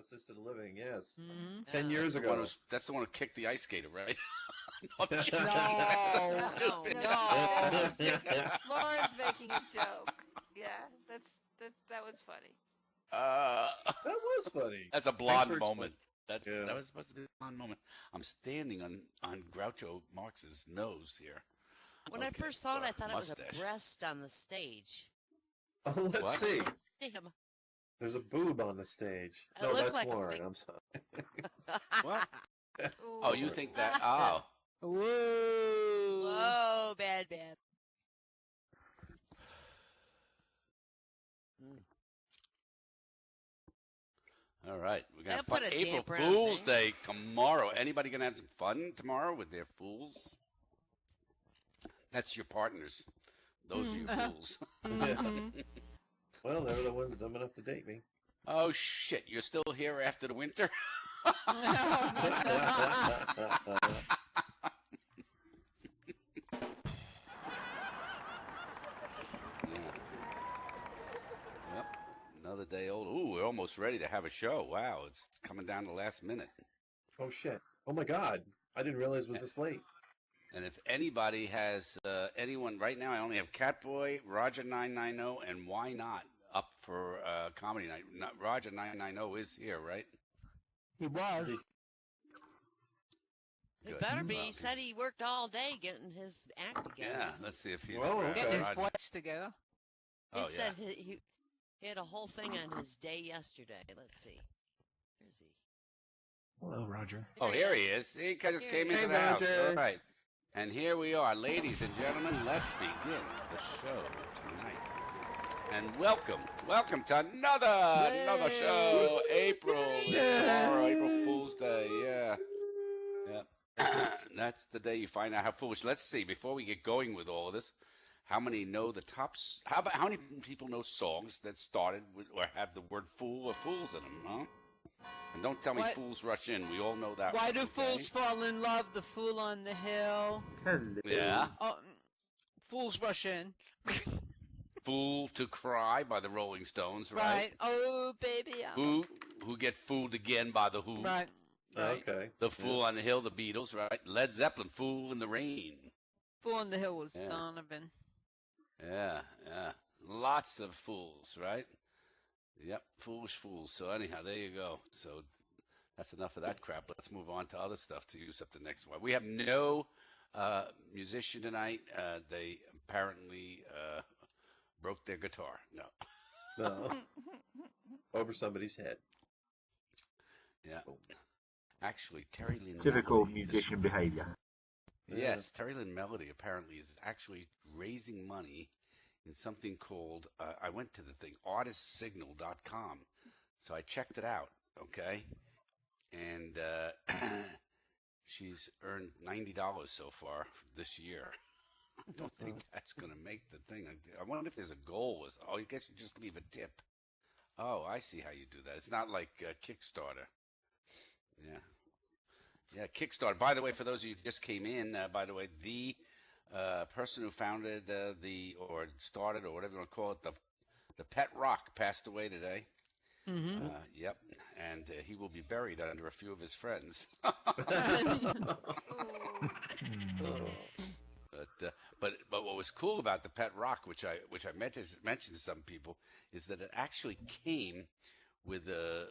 assisted living, yes. Mm-hmm. 10 years ago. That's the one who kicked the ice skater, right? No, Lauren's making a joke. Yeah, that was funny. That was funny. That's a blonde moment. That was supposed to be a blonde moment. I'm standing on Groucho Marx's nose here. When I first saw it, I thought mustache. it was a breast on the stage. Oh, let's see. Damn. There's a boob on the stage. It No, looked that's like a Lauren. big- I'm sorry. What? Oh, you think that? Oh. Whoa. Whoa, bad. All right, we're gonna They'll have fun. put a April damper on Fool's things. Day tomorrow. Anybody gonna have some fun tomorrow with their fools? That's your partners. Those are your fools. Well, they were the ones dumb enough to date me. Oh shit! You're still here after the winter? Yep. Another day old. Ooh, we're almost ready to have a show. Wow, it's coming down to the last minute. Oh, shit. Oh, my God. I didn't realize it was this late. And if anybody has anyone right now, I only have Catboy, Roger 990, and Why Not up for comedy night. Roger 990 is here, right? He was. It Good. better be. Well, He said he worked all day getting his act together. Yeah, let's see if he's Whoa, around. okay. Getting his Roger. voice together. He Oh, said he had a whole thing on his day yesterday. Let's see. Where's he? Hello, Roger. Oh, here he is. He just came Hey, into the house. Roger. All right. And here we are, ladies and gentlemen. Let's begin the show tonight. And welcome to another show. April tomorrow, April Fool's Day. Yeah. That's the day you find out how foolish. Let's see. Before we get going with all of this, how many know the tops? How many people know songs that started with or have the word "fool" or "fools" in them? Huh? And don't tell me What? fools rush in. We all know that. Why one, do okay? fools fall in love? The Fool on the Hill. Yeah. Fools rush in. Fool to Cry by the Rolling Stones, right? Oh, baby. Who get fooled again by the Who? Right. Right? Okay. The Fool on the Hill, the Beatles, right? Led Zeppelin, Fool in the Rain. Fool on the Hill was Yeah. Donovan. Yeah. Lots of fools, right? Yep, foolish fools. So anyhow, there you go. So that's enough of that crap. Let's move on to other stuff to use up the next one. We have no musician tonight. They apparently broke their guitar. No. No. Over somebody's head. Yeah. Actually, Terry Lynn Typical Melody is- musician behavior. Yes, Terry Lynn Melody apparently is actually raising money in something called, I went to the thing, artistsignal.com. So I checked it out, okay? And she's earned $90 so far this year. I don't think that's going to make the thing. I wonder if there's a goal. Oh, I guess you just leave a tip. Oh, I see how you do that. It's not like Kickstarter. Yeah. Yeah, Kickstarter. By the way, for those of you who just came in, by the way, the person who founded or started or whatever you want to call it, the Pet Rock passed away today. Mm-hmm. Yep, and he will be buried under a few of his friends. But what was cool about the Pet Rock, which I mentioned to some people, is that it actually came with a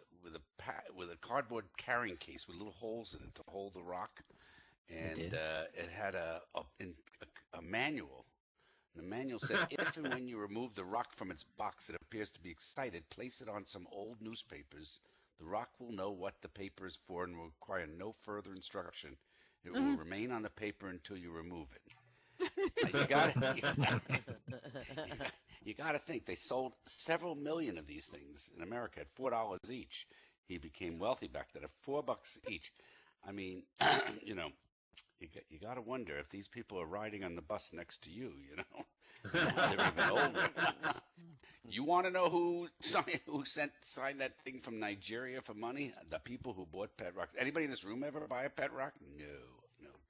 cardboard carrying case with little holes in it to hold the rock, and it had a manual. The manual said, if and when you remove the rock from its box, it appears to be excited, place it on some old newspapers. The rock will know what the paper is for and will require no further instruction. It will remain on the paper until you remove it. You got to think they sold several million of these things in America at $4 each. He became wealthy back then at $4 each. I mean, you got to wonder if these people are riding on the bus next to you. They're even older. You want to know who signed that thing from Nigeria for money? The people who bought Pet Rock. Anybody in this room ever buy a Pet Rock?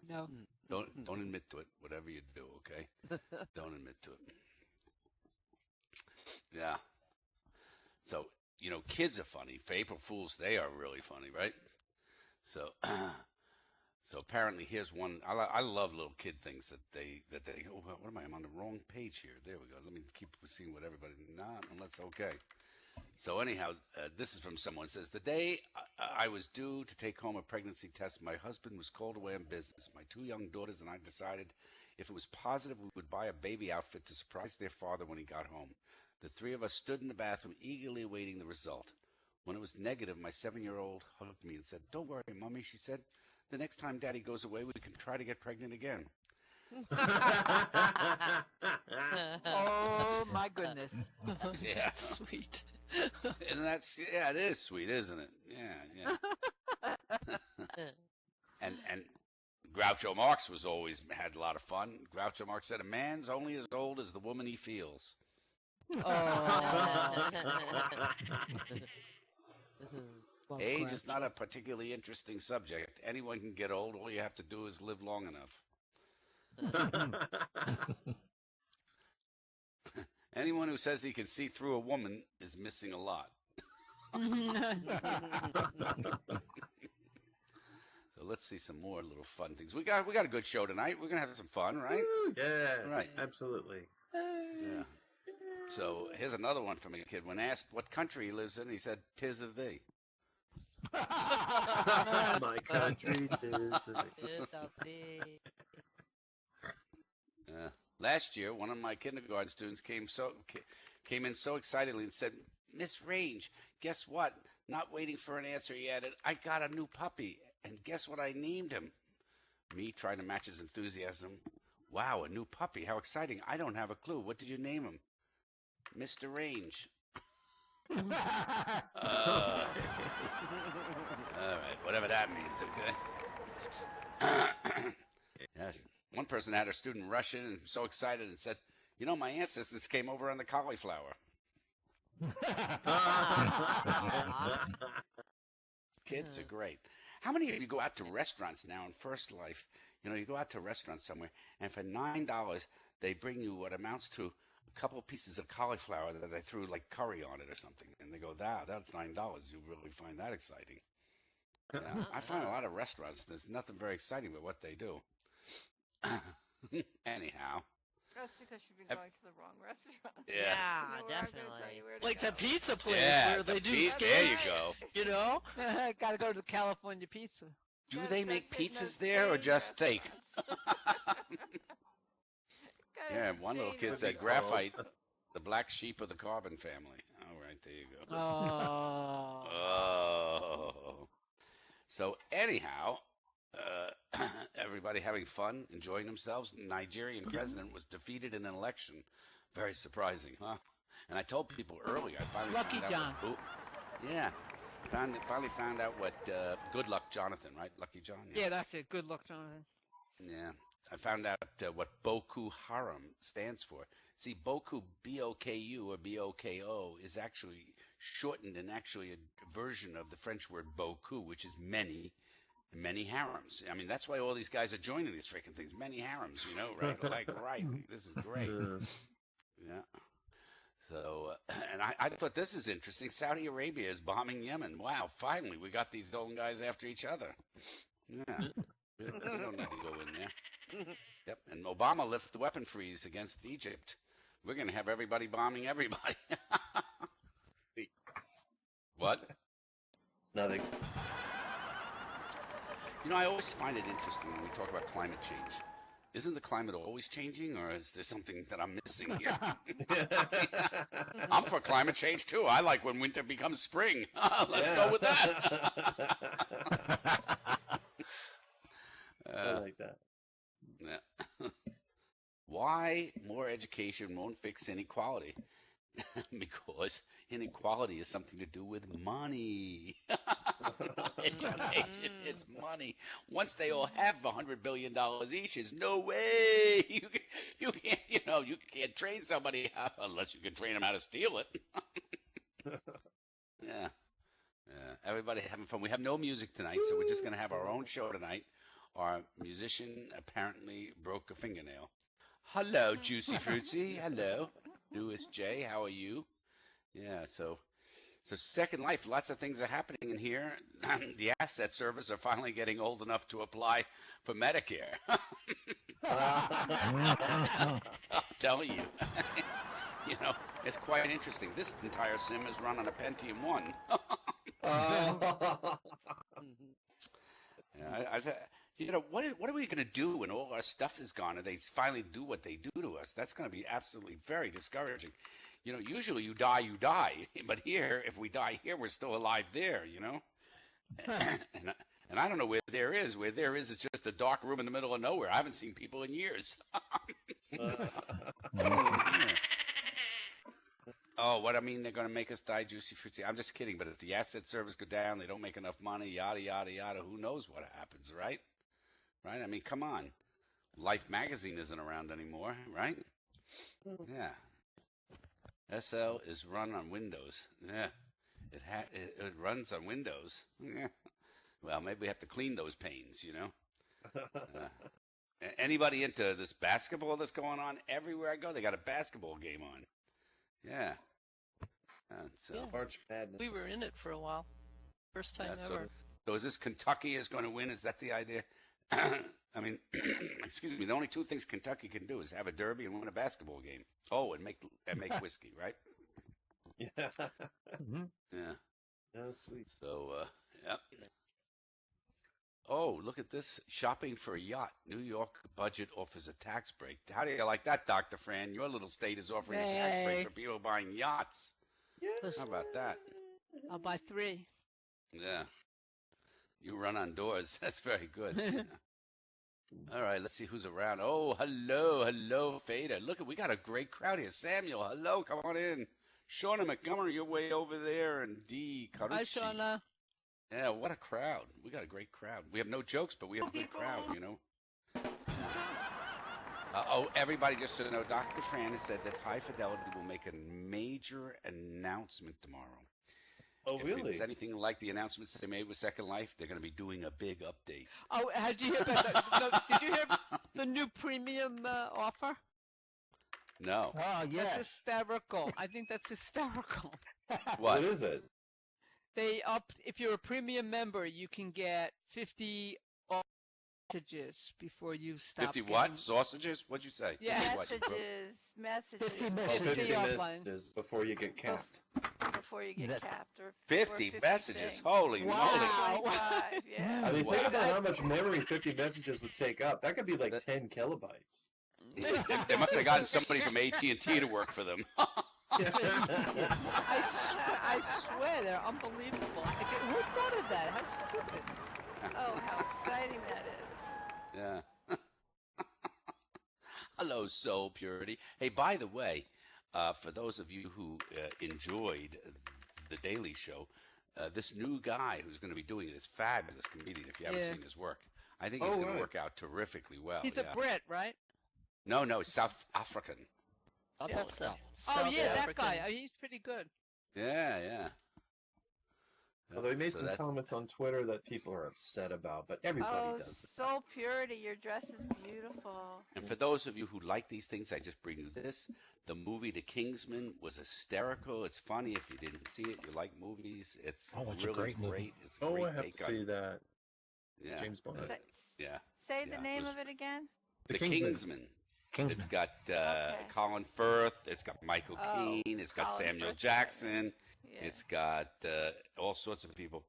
No. Don't admit to it. Whatever you do, okay? Don't admit to it. Yeah. So kids are funny. For April Fools, they are really funny, right? So, so apparently, here's one. I love little kid things that they. Oh, what am I? I'm on the wrong page here. There we go. Let me keep seeing what everybody. Not unless okay. So anyhow, this is from someone. It says, the day I was due to take home a pregnancy test, my husband was called away on business. My 2 young daughters and I decided if it was positive, we would buy a baby outfit to surprise their father when he got home. The 3 of us stood in the bathroom eagerly awaiting the result. When it was negative, my 7-year-old hugged me and said, "Don't worry, Mommy," she said. "The next time Daddy goes away, we can try to get pregnant again." Oh my goodness. Yeah. Sweet. And it is sweet, isn't it? Yeah. and Groucho Marx had a lot of fun. Groucho Marx said, "A man's only as old as the woman he feels." Oh. Age is not a particularly interesting subject. Anyone can get old. All you have to do is live long enough. Anyone who says he can see through a woman is missing a lot. So let's see some more little fun things. We got a good show tonight. We're gonna have some fun, right? Woo, yes, Right. Absolutely. Yeah. So here's another one from a kid. When asked what country he lives in, he said, "'Tis of thee." My country is. It's a big. Last year, one of my kindergarten students came in so excitedly and said, "Miss Range, guess what? Not waiting for an answer, he added, I got a new puppy, and guess what I named him?" Me, trying to match his enthusiasm. "Wow, a new puppy. How exciting. I don't have a clue. What did you name him?" "Mr. Range." All right, whatever that means, okay? Yeah. One person had her student rush in and so excited and said, "My ancestors came over on the cauliflower." Kids are great. How many of you go out to restaurants now in First Life? You go out to a restaurant somewhere, and for $9, they bring you what amounts to a couple pieces of cauliflower that they threw like curry on it or something. And they go, that's $9. You really find that exciting. I find a lot of restaurants, there's nothing very exciting with what they do. Anyhow. That's because you've been going to the wrong restaurant. Yeah. Yeah, You know where I'm gonna tell definitely. you where to Like go. the pizza place Yeah, where they do there you steak. go. You know? Gotta go to the California Pizza. Do Gotta they go make to pizzas those there or chain just steak? restaurants. Gotta Yeah, go to one little chain kid said restaurants. graphite, the black sheep of the carbon family. All right, there you go. Oh. Oh. So anyhow, everybody having fun, enjoying themselves. Nigerian president was defeated in an election. Very surprising, huh? And I told people earlier. I finally Lucky found John. Out finally found out what Good Luck Jonathan, right? Lucky John. Yeah, that's it. Good luck, Jonathan. Yeah. I found out what Boko Haram stands for. See, Boko, B-O-K-U or B-O-K-O, is actually shortened and actually a version of the French word beaucoup, which is many harems. I mean, that's why all these guys are joining these freaking things. Many harems, right? Right. This is great. Yeah. So, and I thought this is interesting. Saudi Arabia is bombing Yemen. Wow, finally, we got these old guys after each other. Yeah. We don't need to go in there. Yep. And Obama lifted the weapon freeze against Egypt. We're going to have everybody bombing everybody. What? Nothing. I always find it interesting when we talk about climate change. Isn't the climate always changing, or is there something that I'm missing here? I'm for climate change, too. I like when winter becomes spring. Let's go with that. I like that. Yeah. Why more education won't fix inequality? Because inequality is something to do with money. Education, it's money. Once they all have $100 billion each, there's no way you can't train somebody unless you can train them how to steal it. Yeah. Everybody having fun. We have no music tonight, so we're just going to have our own show tonight. Our musician apparently broke a fingernail. Hello, Juicy Fruitsy. Hello. Louis J. How are you? Yeah, so So Second Life, lots of things are happening in here. The asset servers are finally getting old enough to apply for Medicare. I'll tell you. You know, it's quite interesting. This entire sim is run on a Pentium 1. Yeah, you know, what are we going to do when all our stuff is gone and they finally do what they do to us? That's going to be absolutely very discouraging. You know, usually you die. But here, if we die here, we're still alive there, you know? And I don't know where there is. Where there is, it's just a dark room in the middle of nowhere. I haven't seen people in years. Oh, what I mean, they're going to make us die juicy fruity. I'm just kidding. But if the asset servers go down, they don't make enough money, yada, yada, yada. Who knows what happens, right? Right? I mean, come on. Life magazine isn't around anymore, right? Yeah. SL is run on Windows. Yeah. It runs on Windows. Yeah. Well, maybe we have to clean those panes, you know? Anybody into this basketball that's going on? Everywhere I go, they got a basketball game on. Yeah. So. Yeah. March Madness. We were in it for a while. First time Yeah, ever. So is this Kentucky is going to win? Is that the idea? I mean, excuse me. The only two things Kentucky can do is have a derby and win a basketball game. Oh, and make whiskey, right? Yeah. Yeah. Oh, sweet. So, yeah. Oh, look at this. Shopping for a yacht. New York budget offers a tax break. How do you like that, Dr. Fran? Your little state is offering a tax break Hey. for people buying yachts. Yeah. How about that? I'll buy 3. Yeah. You run on doors. That's very good. Yeah. All right, let's see who's around. Oh, hello, Fader. Look, we got a great crowd here. Samuel, hello, come on in. Shauna Montgomery, you're way over there, and Dee Carucci. Hi, Shauna. Yeah, what a crowd. We got a great crowd. We have no jokes, but we have a good crowd, you know. Everybody, just so you know, Dr. Fran has said that High Fidelity will make a major announcement tomorrow. Oh, If really? it's anything like the announcements that they made with Second Life, they're going to be doing a big update. Oh, did you hear about did you hear the new premium offer? No. Oh, That's hysterical. I think that's hysterical. What is it? They upped, if you're a premium member, you can get 50 sausages before you stop 50 getting... what? Sausages? What'd you say? Yeah. 50 what? Messages. 50 Oh, messages. 50 offline. messages before you get capped. Before you get That- capped. Or 50 messages. things. Holy moly. Wow. 25, yeah. I mean, Wow. think about how much memory 50 messages would take up. That could be like 10 kilobytes. They must have gotten somebody from AT&T to work for them. I swear, they're unbelievable. Who thought of that? How stupid. Oh, how exciting that is. Yeah. Hello, Soul Purity. Hey, by the way, for those of you who enjoyed The Daily Show, this new guy who's going to be doing it is fabulous comedian. If you haven't Yeah. seen his work, I think he's going to right. work out terrifically well. He's yeah. a Brit, right? No, he's South African. South Oh, yeah, that African. guy. He's pretty good. Yeah. Although he made So some that- comments on Twitter that people are upset about, but everybody Oh, does that. Soul Purity, your dress is beautiful. And for those of you who like these things, I just bring you this. The movie The Kingsman was hysterical. It's funny. If you didn't see it, you like movies. It's Oh, it's a really great movie. It's a Oh, great I have take to on see that. Yeah. James Bond. Say, Yeah. say Yeah, the name was- of it again. The Kingsman. Kingsman. Kingsman. It's got Okay. Colin Firth. It's got Michael Oh, Caine. It's got Colin Samuel Firth. Jackson. Yeah. It's got all sorts of people.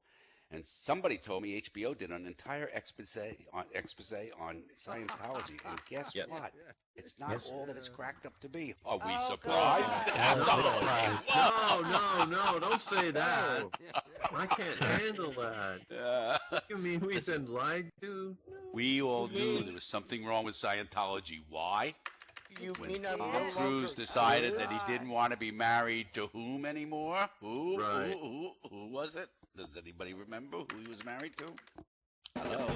And somebody told me HBO did an entire expose on Scientology. And guess Yes. what? It's not Yes. all that it's cracked up to be. Are we Oh, surprised? God. No, don't say that. I can't handle that. You mean we've Listen. been lied to? We all knew there was something wrong with Scientology. Why? You When mean I'm no Tom Cruise longer- decided that he didn't want to be married to whom anymore? Who? Right. Who was it? Does anybody remember who he was married to? Hello?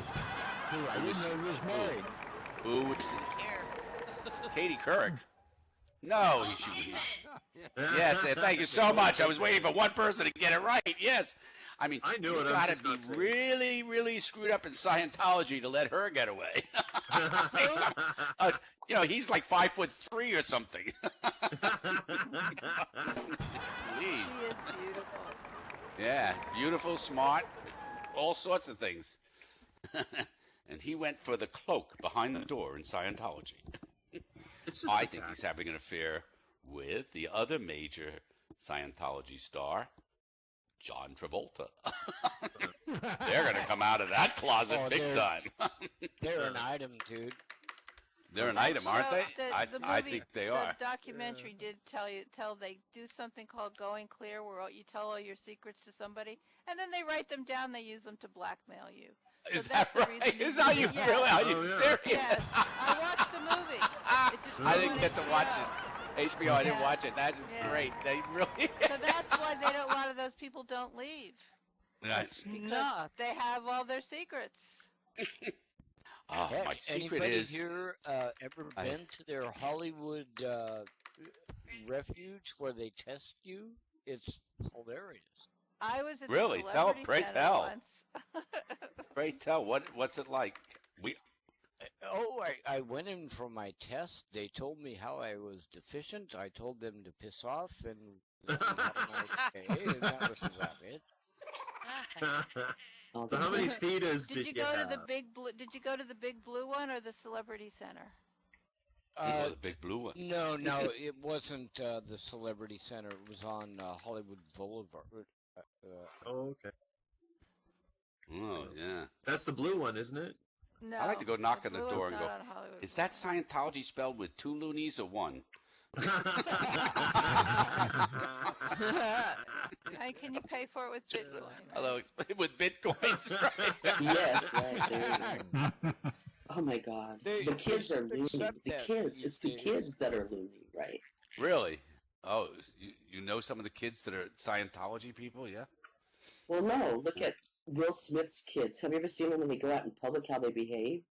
I didn't know he was married. Who was Care. Katie Couric? No, yes, thank you so much. I was waiting for one person to get it right. Yes. I mean, I knew you it, I'm gotta just not be saying. really, really screwed up in Scientology to let her get away. You know, he's like 5'3" or something. Please. She is beautiful. Yeah, beautiful, smart, all sorts of things. And he went for the cloak behind the door in Scientology. It's just I a think he's tack. having an affair with the other major Scientology star, John Travolta. They're going to come out of that closet Oh, big they're- time. They're an item, dude. They're an item, aren't they? The I movie- think they are. The documentary did tell they do something called going clear, where you tell all your secrets to somebody, and then they write them down. They use them to blackmail you. So Is that that's the right? reason Is you that do you it. Yes. really? Are you Oh, yeah. serious? Yes, I watched the movie. It's just I didn't on get to watch HBO. it. HBO, I didn't Yeah. watch it. That is Yeah. great. They really. So that's why a lot of those people don't leave, That's, because Nuts. they have all their secrets. oh, Heck, my secret anybody is. here ever I- been to their Hollywood refuge where they test you? It's hilarious. I was at Really? the Tell- Celebrity pray Center tell. once. Pray tell, what's it like? I went in for my test. They told me how I was deficient. I told them to piss off, and they said, "Have a nice day," and that was about it. So how many fetas Did you go to the big blue? Did you go to the big blue one or the Celebrity Center? Oh, the big blue one. No, it wasn't the Celebrity Center. It was on Hollywood Boulevard. Oh, okay. Oh, yeah. That's the blue one, isn't it? No. I like to go knock on the blue door one's and go, not on Hollywood is that Scientology spelled with 2 loonies or 1? Can you pay for it with Bitcoin? Although with bitcoins, right? Yes, right. There you go. Oh my God. They- The kids are they loony. accept The that kids. these It's the days. kids that are loony, right? Really? Oh, you know some of the kids that are Scientology people, yeah? Well, no. Look at Will Smith's kids. Have you ever seen them when they go out in public, how they behave?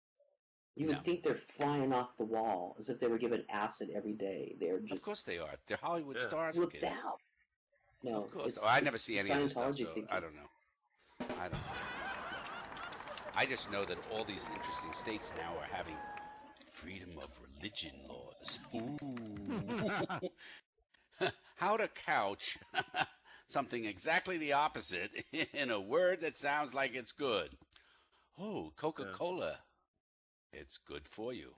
You No. would think they're flying off the wall as if they were given acid every day. They're Of just course they are. They're Hollywood Yeah. stars flipped kids. out. No, Of course. it's, Oh, I never it's see any of this stuff, Scientology so thinking. I don't know. I don't know. I just know that all these interesting states now are having freedom of religion laws. Ooh. How to couch something exactly the opposite in a word that sounds like it's good. Oh, Coca-Cola. It's good for you.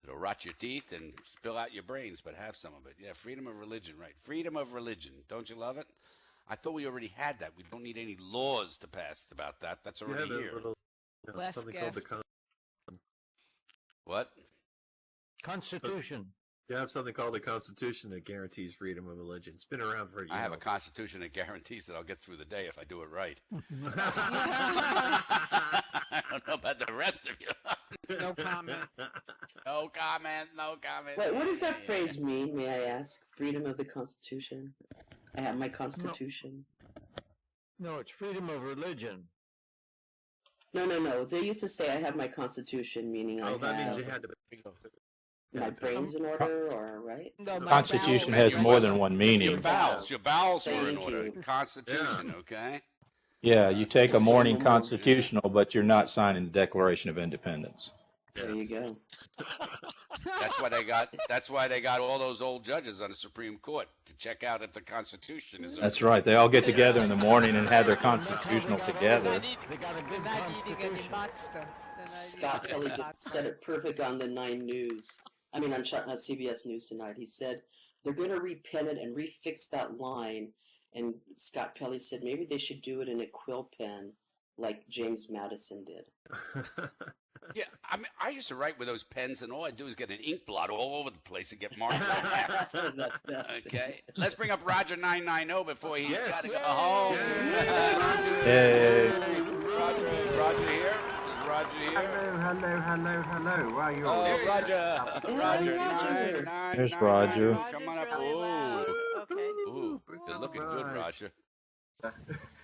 It'll rot your teeth and spill out your brains, but have some of it. Yeah, freedom of religion, right. Freedom of religion. Don't you love it? I thought we already had that. We don't need any laws to pass about that. That's You already have a here. little, Less something called the gas. What? Constitution. you have something called the Constitution that guarantees freedom of religion. It's been around for. I have a constitution that guarantees that I'll get through the day if I do it right. I don't know about the rest of you. No comment. No comment. No comment. Wait, what does that phrase mean, may I ask? Freedom of the Constitution? I have my Constitution. No, it's freedom of religion. No. They used to say I have my Constitution, meaning I Oh, that means have you had to. my brains in order, or right? No, my Constitution bowels. has more than one Your meaning. bowels. Your bowels were in Thank order. you. Constitution, okay? Yeah, you take a Just morning say one more. constitutional, but you're not signing the Declaration of Independence. There you go. That's why they got. That's why they got all those old judges on the Supreme Court to check out if the Constitution is. That's right. They all get together in the morning and have their constitutional They're together. not eating any pasta. They're not Scott eating Kelly any pasta. said it perfect on the 9 News. I mean, on CBS News tonight. He said they're going to repen it and refix that line. And Scott Kelly said maybe they should do it in a quill pen like James Madison did. Yeah, I mean, I used to write with those pens, and all I do is get an ink blot all over the place and get marked. That's that. Okay, let's bring up Roger 990 before he's Yes. got to go home. Hey. Roger here. Is Roger here? Hello. Wow, you're Oh, Roger. Hey, Roger. Roger. 999. There's Roger. Come on up. Roger's really loud. Okay. Ooh, good looking good, Roger.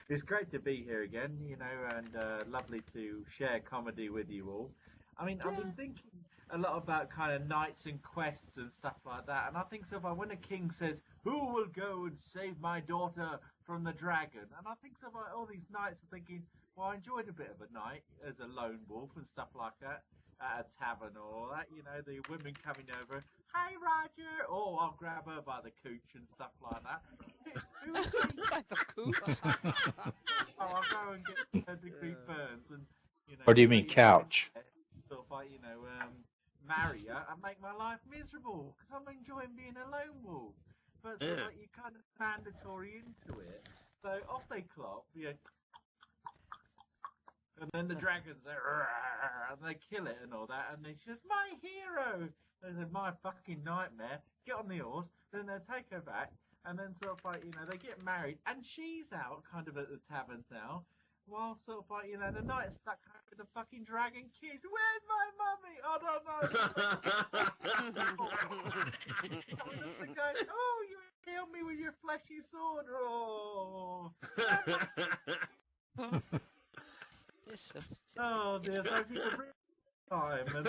It's great to be here again, and lovely to share comedy with you all. I mean, I've been thinking a lot about kind of knights and quests and stuff like that, and I think so far when a king says, "Who will go and save my daughter from the dragon?" and I think so far all these knights are thinking, well, I enjoyed a bit of a night as a lone wolf and stuff like that. at a tavern or all that. You know, the women coming over. Hey, Roger. Oh, I'll grab her by the cooch and stuff like that. Who's By the cooch? I'll go and get third-degree burns and, you know. Or do you mean see couch? Sort of like, you know, marry her and make my life miserable because I'm enjoying being a lone wolf. But so like, you kind of mandatory into it. So off they clop, you know, and then the dragons, and they kill it and all that, and then she says, "My hero." They said, "My fucking nightmare." Get on the horse, then they take her back, and then sort of like, you know, they get married, and she's out kind of at the tavern now, while sort of like, you know, the knight's stuck with the fucking dragon kids. Where's my mummy? I don't know. The guy, oh, you killed me with your fleshy sword. Oh. Oh dear, so if you could bring time and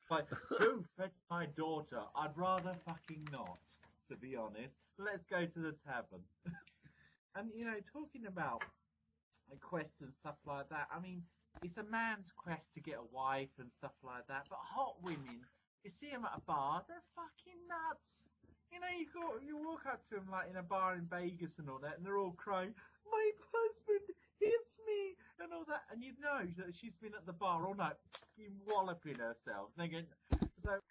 like, go fetch my daughter. I'd rather fucking not, to be honest. Let's go to the tavern. And you know, talking about a quest and stuff like that, I mean, it's a man's quest to get a wife and stuff like that, but hot women, you see them at a bar, they're fucking nuts. You know, you walk up to them like in a bar in Vegas and all that, and they're all crying, "My husband hits me," and all that, and you know that she's been at the bar all night, walloping herself. Thinking, so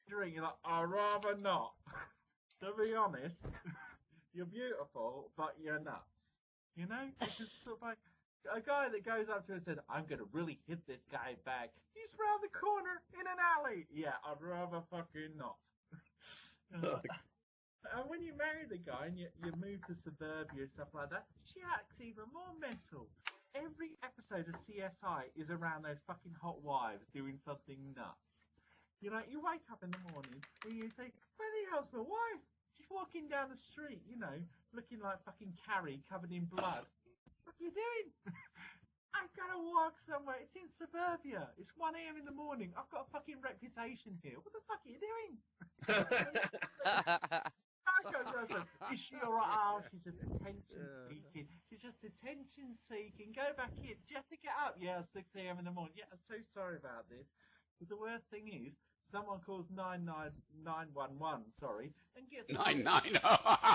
you're like, "I'd rather not." To be honest, you're beautiful, but you're nuts. You know, it's just sort of like a guy that goes up to her and said, "I'm gonna really hit this guy back. He's round the corner in an alley." Yeah, I'd rather fucking not. And when you marry the guy and you move to suburbia and stuff like that, she acts even more mental. Every episode of CSI is around those fucking hot wives doing something nuts. You know, you wake up in the morning and you say, "Where the hell's my wife? She's walking down the street, you know, looking like fucking Carrie covered in blood. What are you doing?" "I've got to walk somewhere. It's in suburbia. It's 1 a.m. in the morning. I've got a fucking reputation here. What the fuck are you doing?" "Is she alright?" "Oh, she's just attention seeking. She's just attention seeking. Go back in. Do you have to get up?" "Yeah, 6 a.m. in the morning." "Yeah, I'm so sorry about this." Because the worst thing is, someone calls 911, sorry, and gets 990.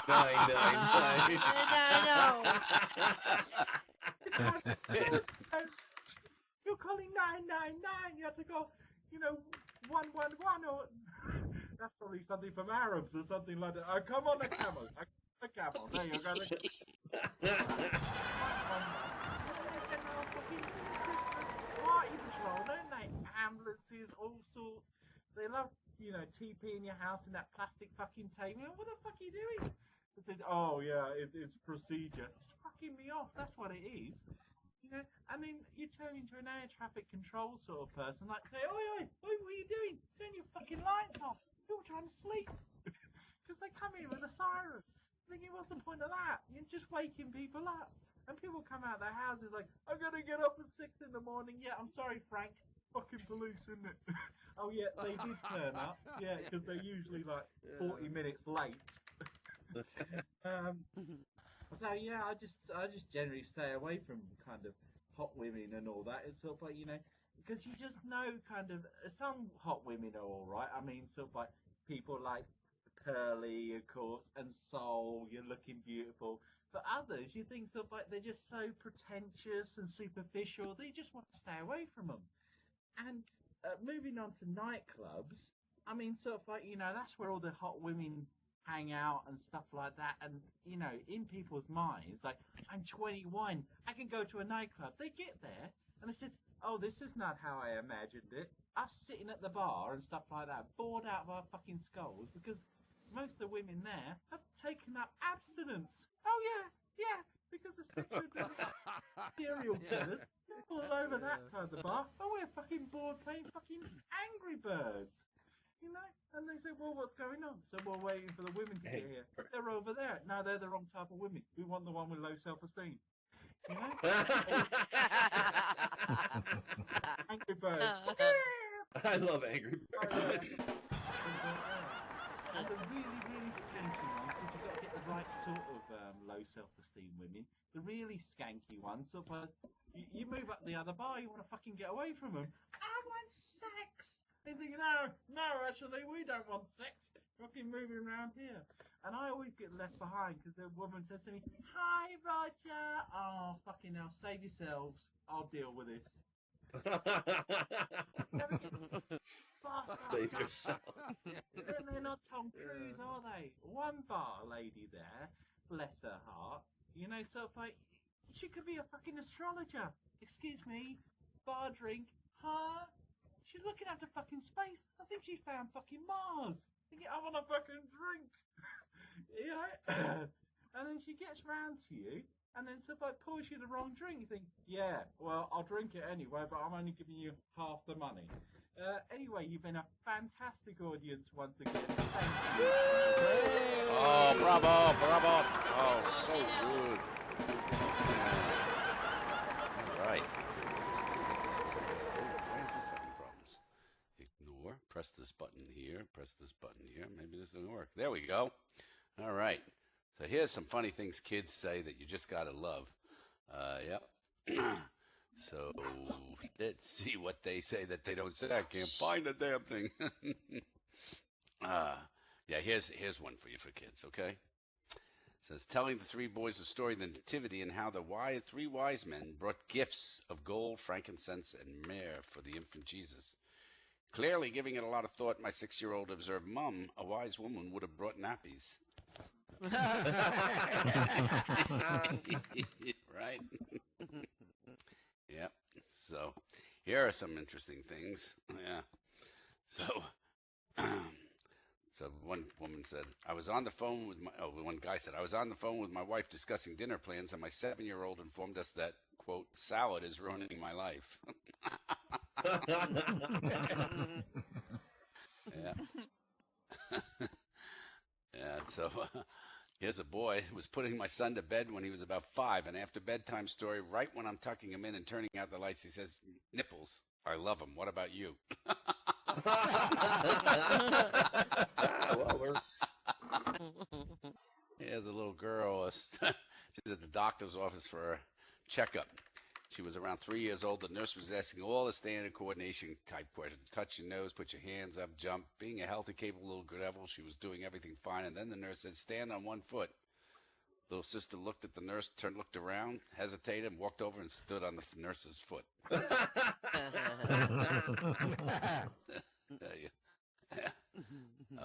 999. You're calling 999. You have to go, you know, 111 or that's probably something from Arabs or something like that. "Oh, come on, a camel. A camel. There you go." They send the whole fucking Christmas party patrol, don't they? Ambulances, all sorts. They love, you know, TP in your house in that plastic fucking tape. You know, what the fuck are you doing? They said, "Oh yeah, it's procedure." It's fucking me off. That's what it is. You know, and then you turn into an air traffic control sort of person, like say, oi, what are you doing? Turn your fucking lights off. You're trying to sleep. Because they come in with a siren. Thinking, what's the point of that? You're just waking people up. And people come out of their houses like, "I'm going to get up at 6 in the morning. Yeah, I'm sorry, Frank. Fucking police, isn't it?" Oh, yeah, they did turn up. Yeah, because they're usually like 40 minutes late. So yeah, I just generally stay away from kind of hot women and all that. It's sort of like, you know, because you just know kind of some hot women are all right. I mean, sort of like people like Pearly, of course, and Soul. You're looking beautiful, but others you think sort of like they're just so pretentious and superficial. They just want to stay away from them. And moving on to nightclubs, I mean, sort of like, you know, that's where all the hot women hang out and stuff like that. And, you know, in people's minds, like, "I'm 21, I can go to a nightclub." They get there and they said, "Oh, this is not how I imagined it." Us sitting at the bar and stuff like that, bored out of our fucking skulls because most of the women there have taken up abstinence. Oh, yeah, because of sexual serial killers. They're all over that side of the bar, and we're fucking bored playing fucking Angry Birds. You know? And they say, "Well, what's going on?" So we're waiting for the women to get here. They're over there. No, they're the wrong type of women. We want the one with low self-esteem. You know? Angry Birds. I love Angry Birds. And the really, really skanky ones, because you've got to get the right sort of low low self-esteem women, the really skanky ones, sort of, you move up the other bar, you want to fucking get away from them. I want sex. They think, no, actually, we don't want sex. Fucking moving around here. And I always get left behind because a woman says to me, "Hi, Roger." Oh, fucking hell, save yourselves. I'll deal with this. Save yourself. They're not Tom Cruise, are they? One bar lady there, bless her heart, you know, sort of like, she could be a fucking astrologer. Excuse me, bar drink, huh? She's looking at the fucking space. I think she found fucking Mars. Thinking, I want a fucking drink. You know? And then she gets round to you, and then sort of like pours you the wrong drink. You think, yeah, well, I'll drink it anyway, but I'm only giving you half the money. Anyway, you've been a fantastic audience once again. Thank you. Oh, bravo, bravo. Oh, so good. All right. Why is this having problems? Ignore. Press this button here. Press this button here. Maybe this doesn't work. There we go. All right. So here's some funny things kids say that you just gotta love. Yep. So let's see what they say that they don't say. I can't find a damn thing. Yeah, here's one for you for kids, okay? It says, telling the three boys the story of the nativity and how the three wise men brought gifts of gold, frankincense, and myrrh for the infant Jesus. Clearly giving it a lot of thought, my 6-year-old observed, "Mum, a wise woman would have brought nappies." Right? Yep. So here are some interesting things. Yeah. So one woman said, one guy said, I was on the phone with my wife discussing dinner plans, and my 7-year-old informed us that, quote, salad is ruining my life. Yeah. Yeah, so here's a boy who was putting my son to bed when he was about 5, and after bedtime story, right when I'm tucking him in and turning out the lights, he says, "Nipples, I love them. What about you?" Here's a little girl. She's at the doctor's office for a checkup. She was around 3 years old. The nurse was asking all the standard coordination type questions. Touch your nose, put your hands up, jump. Being a healthy, capable little devil, she was doing everything fine. And then the nurse said, "Stand on one foot." Little sister looked at the nurse, looked around, hesitated, and walked over and stood on the nurse's foot.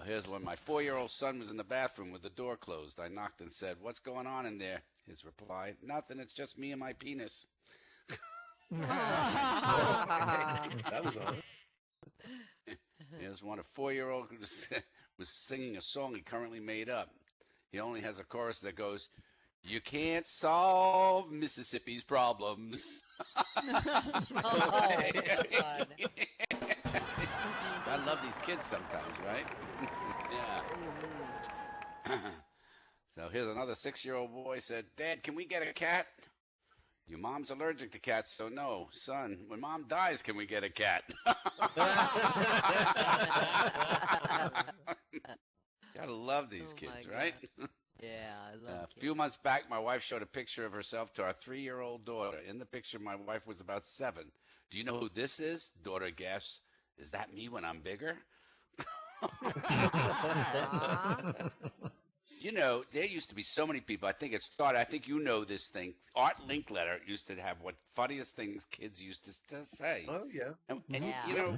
Here's one. My 4-year-old son was in the bathroom with the door closed. I knocked and said, "What's going on in there?" His reply, "Nothing, it's just me and my penis." That was on. Here's one. A 4-year-old who was singing a song he currently made up. He only has a chorus that goes, "You can't solve Mississippi's problems." God. I love these kids sometimes, right? Yeah. So here's another 6-year-old boy said, "Dad, can we get a cat?" "Your mom's allergic to cats, so no." "Son, when mom dies, can we get a cat?" Gotta love these kids, right? Yeah, I love A few months back, my wife showed a picture of herself to our 3-year-old daughter. In the picture, my wife was about 7. "Do you know who this is?" Daughter gasps. "Is that me when I'm bigger?" You know, there used to be so many people. I think you know this thing. Art Linkletter used to have what funniest things kids used to say. Oh, yeah. And Yeah. you know,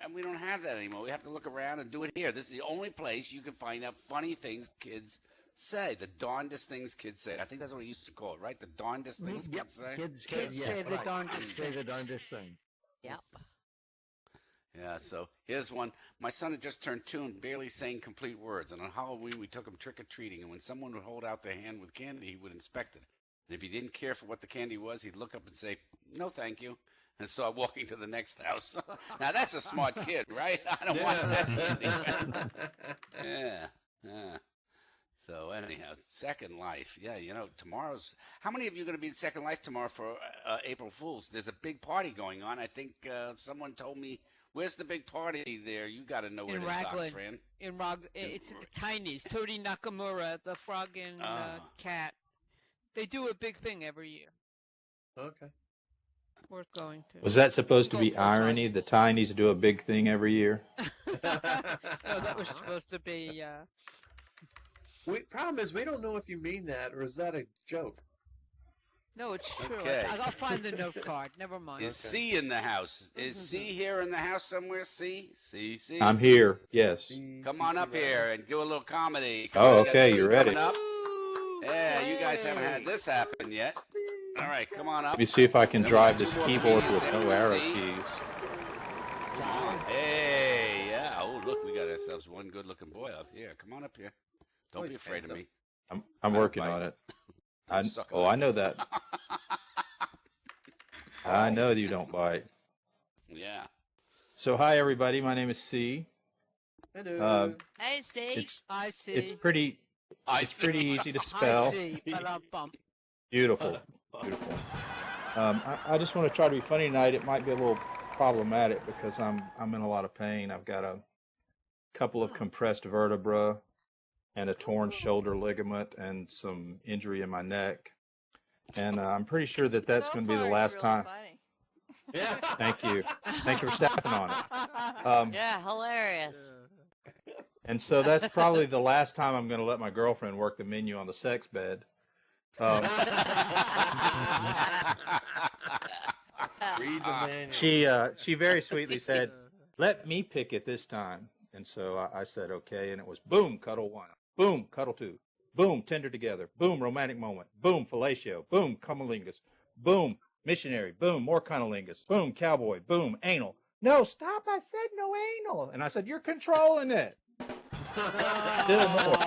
and we don't have that anymore. We have to look around and do it here. This is the only place you can find out funny things kids say. The darndest things kids say. I think that's what we used to call it, right? The darndest things kids say. Kids say the darndest thing. Yep. Yeah, so here's one. My son had just turned 2 and barely saying complete words. And on Halloween, we took him trick-or-treating. And when someone would hold out their hand with candy, he would inspect it. And if he didn't care for what the candy was, he'd look up and say, "No, thank you," and start walking to the next house. Now, that's a smart kid, right? I don't want that candy. Yeah. So anyhow, Second Life. Yeah, tomorrow's. How many of you are going to be in Second Life tomorrow for April Fools? There's a big party going on. I think someone told me. Where's the big party there? You got to know where In it is, Raglan. Fran. It's at the Tiny's. Tony Nakamura, the frog and cat. They do a big thing every year. Okay. Worth going to. Was that supposed to Go be full irony? size. The Tinies do a big thing every year? No, that was supposed to be. Problem is, we don't know if you mean that or is that a joke. No, it's true. Okay. I'll find the note card. Never mind. Is C in the house? Is C here in the house somewhere? C? I'm here, yes. Come on up here and do a little comedy. Oh, We got okay, C you're ready. coming up. Yeah, you guys haven't had this happen yet. All right, come on up. Let me see if I can Then we drive got this two more keyboard comedians with in no arrow C. keys. Hey, yeah. Oh, look, we got ourselves one good-looking boy up here. Come on up here. Don't be he's afraid of handsome. me. I'm I working bite. on it. Suck on Oh, it. I know that. I know you don't bite. Yeah. So, hi everybody. My name is C. Hello. Hey, see? I see. It's pretty easy to spell. I see. Ba-dum-bum. Beautiful. Beautiful. I just want to try to be funny tonight. It might be a little problematic because I'm in a lot of pain. I've got a couple of compressed vertebra and a torn shoulder ligament and some injury in my neck. And I'm pretty sure that that's So going to be the far, last you're time. really funny. Yeah. Thank you. Thank you for stepping on it. Yeah, hilarious. And so that's probably the last time I'm going to let my girlfriend work the menu on the sex bed. Read the manual. She very sweetly said, "Let me pick it this time." And so I said, "Okay." And it was boom, cuddle one, boom, cuddle two, boom, tender together, boom, romantic moment, boom, fellatio, boom, cunnilingus, boom, missionary, boom, more cunnilingus, boom, cowboy, boom, anal. No, stop! I said no anal. And I said, "You're controlling it." Still more.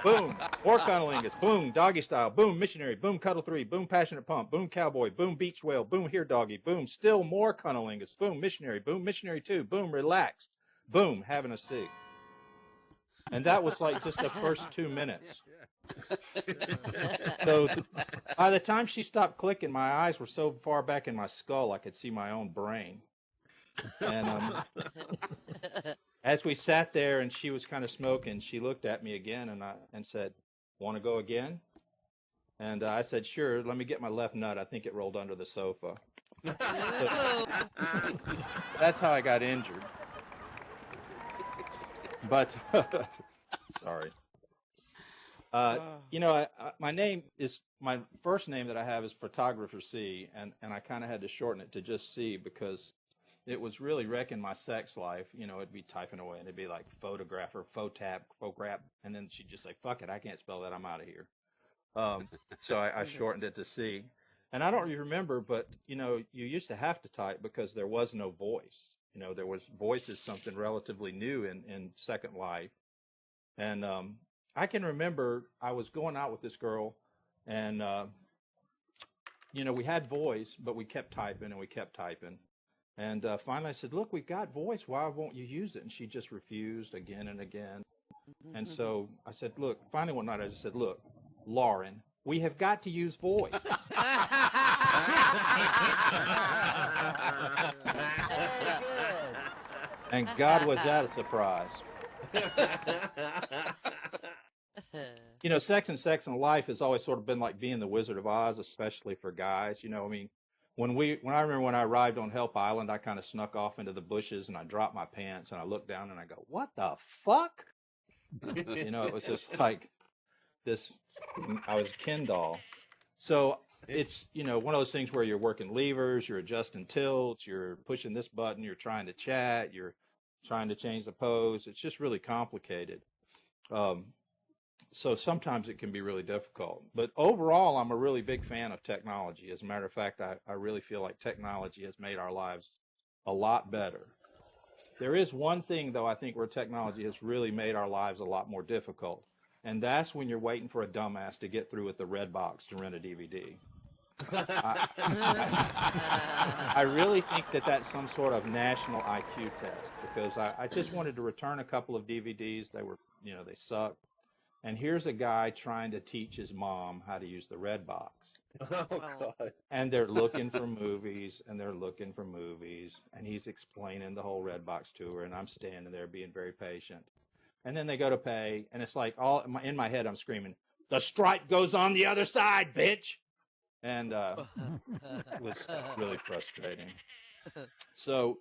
Boom, more cunnilingus, boom, doggy style, boom, missionary, boom, cuddle three, boom, passionate pump, boom, cowboy, boom, beach whale, boom, here doggy, boom, still more cunnilingus, boom, missionary two, boom, relaxed, boom, having a cig. And that was like just the first 2 minutes. So by the time she stopped clicking, my eyes were so far back in my skull I could see my own brain. And as we sat there and she was kind of smoking, she looked at me again and said, "Want to go again?" And I said, "Sure, let me get my left nut. I think it rolled under the sofa." That's how I got injured. But, sorry. My first name that I have is Photographer C, and I kind of had to shorten it to just C because it was really wrecking my sex life. It'd be typing away, and it'd be like photographer, photograph, and then she'd just say, "Fuck it, I can't spell that, I'm out of here." So I shortened it to C. And I don't really remember, but, you used to have to type because there was no voice. There was voice is something relatively new in Second Life. And I can remember I was going out with this girl, and, we had voice, but we kept typing and we kept typing. And finally I said, "Look, we've got voice. Why won't you use it?" And she just refused again and again. And so I said, "Look," finally one night I just said, "Look, Lauren, we have got to use voice." And God, was that a surprise. Sex and Life has always sort of been like being the Wizard of Oz, especially for guys. When I remember when I arrived on Help Island, I kind of snuck off into the bushes and I dropped my pants and I looked down and I go, "What the fuck?" It was just like this. I was a Ken doll. So it's, one of those things where you're working levers, you're adjusting tilts, you're pushing this button, you're trying to chat, you're trying to change the pose. It's just really complicated. So sometimes it can be really difficult. But overall, I'm a really big fan of technology. As a matter of fact, I really feel like technology has made our lives a lot better. There is one thing, though, I think where technology has really made our lives a lot more difficult. And that's when you're waiting for a dumbass to get through with the red box to rent a DVD. I really think that that's some sort of national IQ test, because I just wanted to return a couple of DVDs. They were, they sucked. And here's a guy trying to teach his mom how to use the red box. Oh God. And they're looking for movies, and they're looking for movies, and he's explaining the whole red box to her, and I'm standing there being very patient. And then they go to pay, and it's like in my head I'm screaming, "The stripe goes on the other side, bitch!" And it was really frustrating. So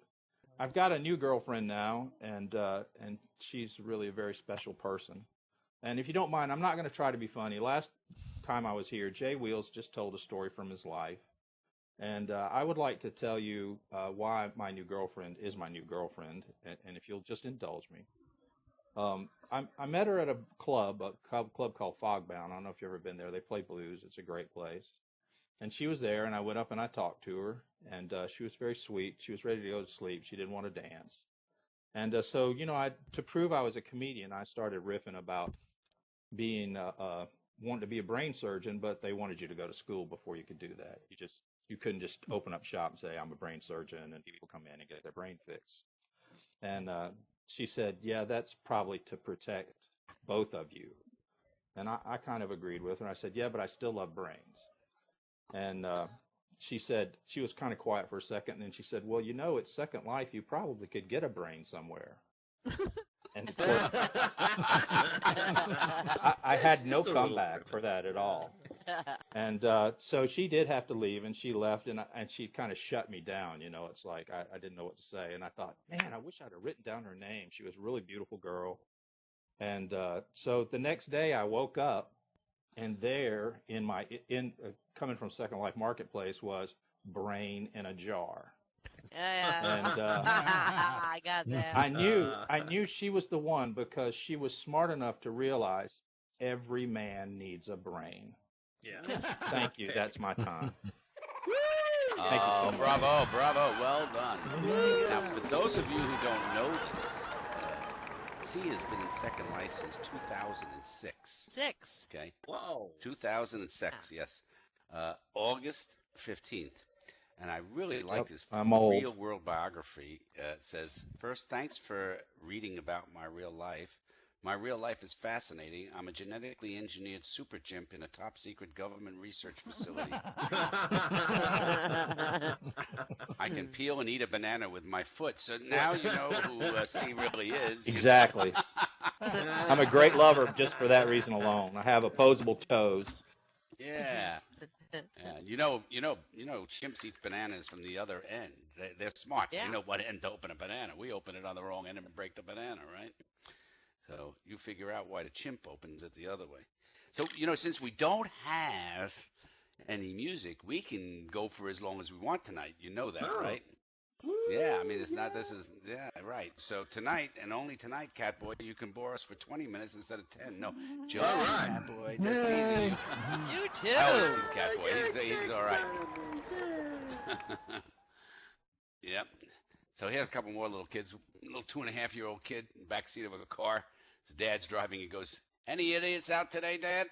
I've got a new girlfriend now, and she's really a very special person. And if you don't mind, I'm not going to try to be funny. Last time I was here, Jay Wheels just told a story from his life. And I would like to tell you why my new girlfriend is my new girlfriend, and if you'll just indulge me. I met her at a club called Fogbound. I don't know if you've ever been there. They play blues. It's a great place. And she was there, and I went up and I talked to her, and she was very sweet. She was ready to go to sleep. She didn't want to dance. And so, to prove I was a comedian, I started riffing about being wanting to be a brain surgeon, but they wanted you to go to school before you could do that. You couldn't just open up shop and say, I'm a brain surgeon, and people come in and get their brain fixed. And she said, yeah, that's probably to protect both of you. And I kind of agreed with her. I said, yeah, but I still love brains. And she said, she was kind of quiet for a second, and then she said, well, it's Second Life. You probably could get a brain somewhere. And of course, I had no comeback for that at all. And so she did have to leave, and she left, and she kind of shut me down. It's like I didn't know what to say. And I thought, man, I wish I'd have written down her name. She was a really beautiful girl. And so the next day I woke up, and there coming from Second Life Marketplace was brain in a jar. Yeah. And I got that. I knew she was the one because she was smart enough to realize every man needs a brain. Yeah. Thank you. That's my time. Thank you so much. Bravo. Well done. Now, for those of you who don't know this, C has been in Second Life since 2006. Six. Okay. Whoa. 2006, yes. August 15th. And I really like this real world biography. It says, first, thanks for reading about my real life. My real life is fascinating. I'm a genetically engineered super chimp in a top secret government research facility. I can peel and eat a banana with my foot. So now you know who C really is. Exactly. I'm a great lover just for that reason alone. I have opposable toes. Yeah. And chimps eat bananas from the other end. They're smart. Yeah. They know what end to open a banana. We open it on the wrong end and break the banana, right? So you figure out why the chimp opens it the other way. So, since we don't have any music, we can go for as long as we want tonight. You know that, right? Yeah, I mean, right. So tonight, and only tonight, Catboy, you can bore us for 20 minutes instead of 10. No, joke, Catboy, just teasing you. You too. I always tease Catboy. He's all right. Yep. So here's a couple more little kids. A little 2.5-year-old kid in the backseat of a car. His dad's driving. He goes, "Any idiots out today, Dad?"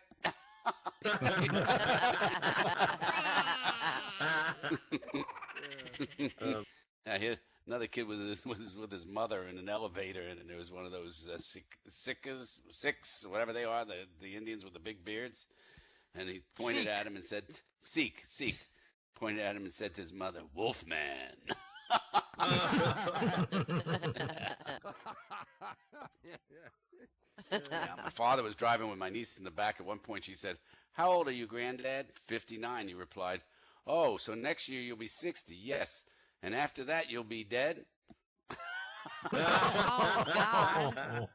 Here, another kid with his mother in an elevator, and there was one of those Sikhs, whatever they are, the Indians with the big beards, and he pointed at him and said, "Sikh." Pointed at him and said to his mother, "Wolfman." My father was driving with my niece in the back. At one point, she said, "How old are you, Granddad?" 59. He replied, "Oh, so next year you'll be 60. Yes. And after that, you'll be dead." Oh, God.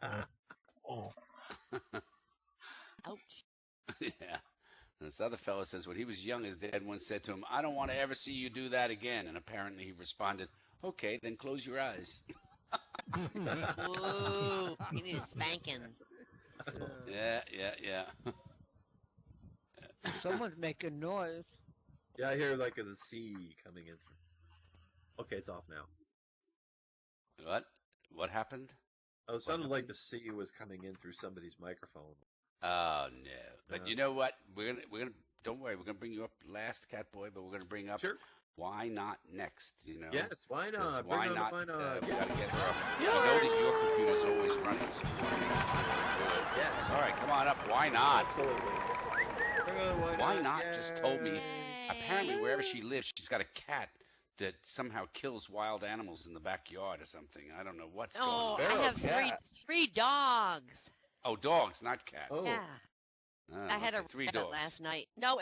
Ouch. Yeah. And this other fellow says, when he was young, his dad once said to him, "I don't want to ever see you do that again." And apparently he responded, "Okay, then close your eyes." Ooh, you need a spanking. Yeah. Someone's making noise. Yeah, I hear like the sea coming in. Okay, it's off now. What happened? Oh, it sounded like the sea was coming in through somebody's microphone. Oh no! But you know what? We're gonna. Don't worry. We're gonna bring you up last, Catboy. But we're gonna bring up why not next? You know. Yes, why 'Cause not? Why Bring on not? the why not? We gotta get her up. I know that your computer's always running. So good. Yes. All right, come on up. Why not? Absolutely. Bring on Why not? Yay. Just told me. Apparently, wherever she lives, she's got a cat that somehow kills wild animals in the backyard or something. I don't know what's going on. I have three dogs. Oh, dogs, not cats. Oh. Yeah. Oh, I had okay, a 3 rabbit dogs. last night. No,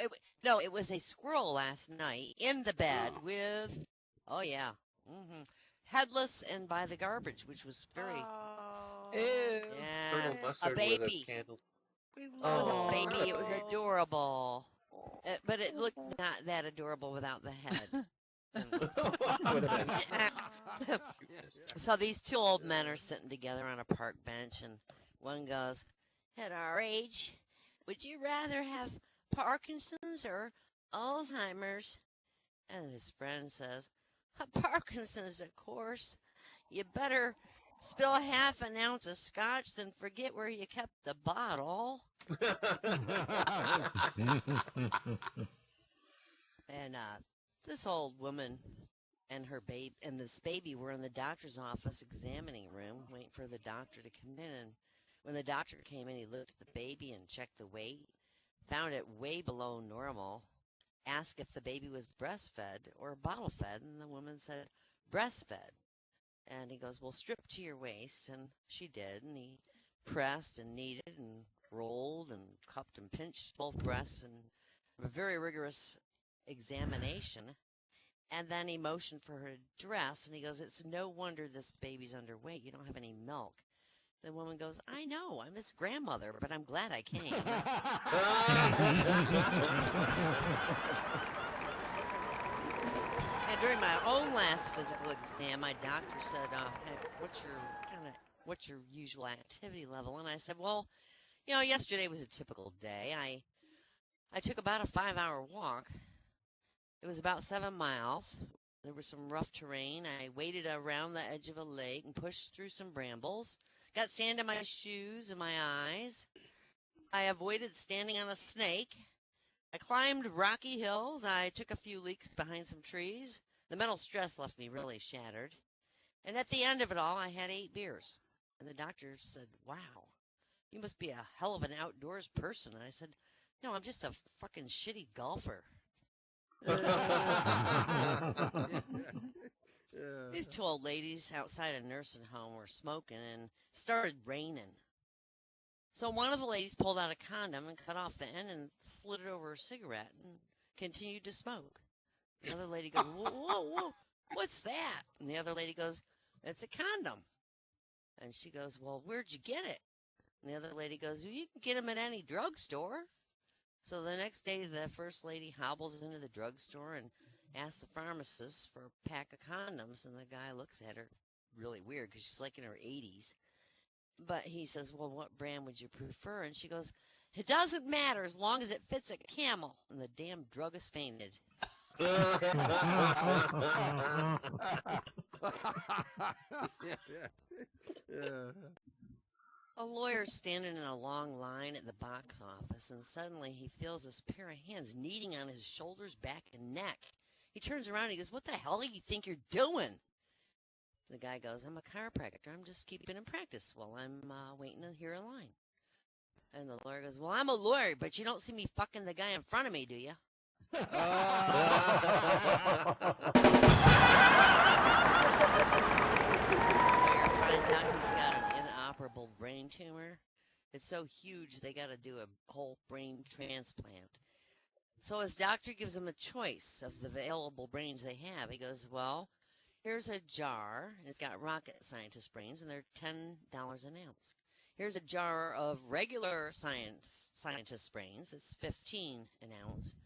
it was a squirrel last night in the bed with, headless and by the garbage, which was very, Colonel a Mustard with baby. the candles. We It was a baby. It was turtles. adorable, but it looked not that adorable without the head. So these 2 old men are sitting together on a park bench, and one goes, "At our age, would you rather have Parkinson's or Alzheimer's?" And his friend says, "Parkinson's, of course. You better spill half an ounce of scotch than forget where you kept the bottle." And this old woman and her baby and this baby were in the doctor's office examining room, waiting for the doctor to come in. And when the doctor came in, he looked at the baby and checked the weight, found it way below normal, asked if the baby was breastfed or bottle fed, and the woman said breastfed. And he goes, "Well, strip to your waist," and she did, and he pressed and kneaded and rolled and cupped and pinched both breasts and a very rigorous examination. And then he motioned for her to dress, and he goes, "It's no wonder this baby's underweight. You don't have any milk." The woman goes, "I know, I'm his grandmother, but I'm glad I came." And during my own last physical exam, my doctor said, "Hey, what's your usual activity level?" And I said, "Well, yesterday was a typical day. I took about a 5-hour walk. It was about 7 miles. There was some rough terrain. I waded around the edge of a lake and pushed through some brambles. Got sand in my shoes and my eyes. I avoided standing on a snake. I climbed rocky hills. I took a few leaks behind some trees. The mental stress left me really shattered. And at the end of it all, I had 8 beers." And the doctor said, "Wow, you must be a hell of an outdoors person." And I said, "No, I'm just a fucking shitty golfer." These 2 old ladies outside a nursing home were smoking, and it started raining. So one of the ladies pulled out a condom and cut off the end and slid it over her cigarette and continued to smoke. The other lady goes, "Whoa, whoa, whoa, what's that?" And the other lady goes, "It's a condom." And she goes, "Well, where'd you get it?" And the other lady goes, "Well, you can get them at any drugstore." So the next day, the first lady hobbles into the drugstore and asks the pharmacist for a pack of condoms. And the guy looks at her really weird because she's like in her 80s. But he says, "Well, what brand would you prefer?" And she goes, "It doesn't matter as long as it fits a camel." And the damn druggist fainted. A lawyer's standing in a long line at the box office, and suddenly he feels this pair of hands kneading on his shoulders, back, and neck. He turns around and he goes, "What the hell do you think you're doing?" The guy goes, "I'm a chiropractor. I'm just keeping in practice while I'm waiting to hear a line." And the lawyer goes, "Well, I'm a lawyer, but you don't see me fucking the guy in front of me, do you?" This lawyer finds out he's got an inoperable brain tumor. It's so huge they got to do a whole brain transplant. So his doctor gives him a choice of the available brains they have. He goes, "Well, here's a jar, and it's got rocket scientist brains, and they're $10 an ounce. Here's a jar of regular scientist brains. It's $15 an ounce.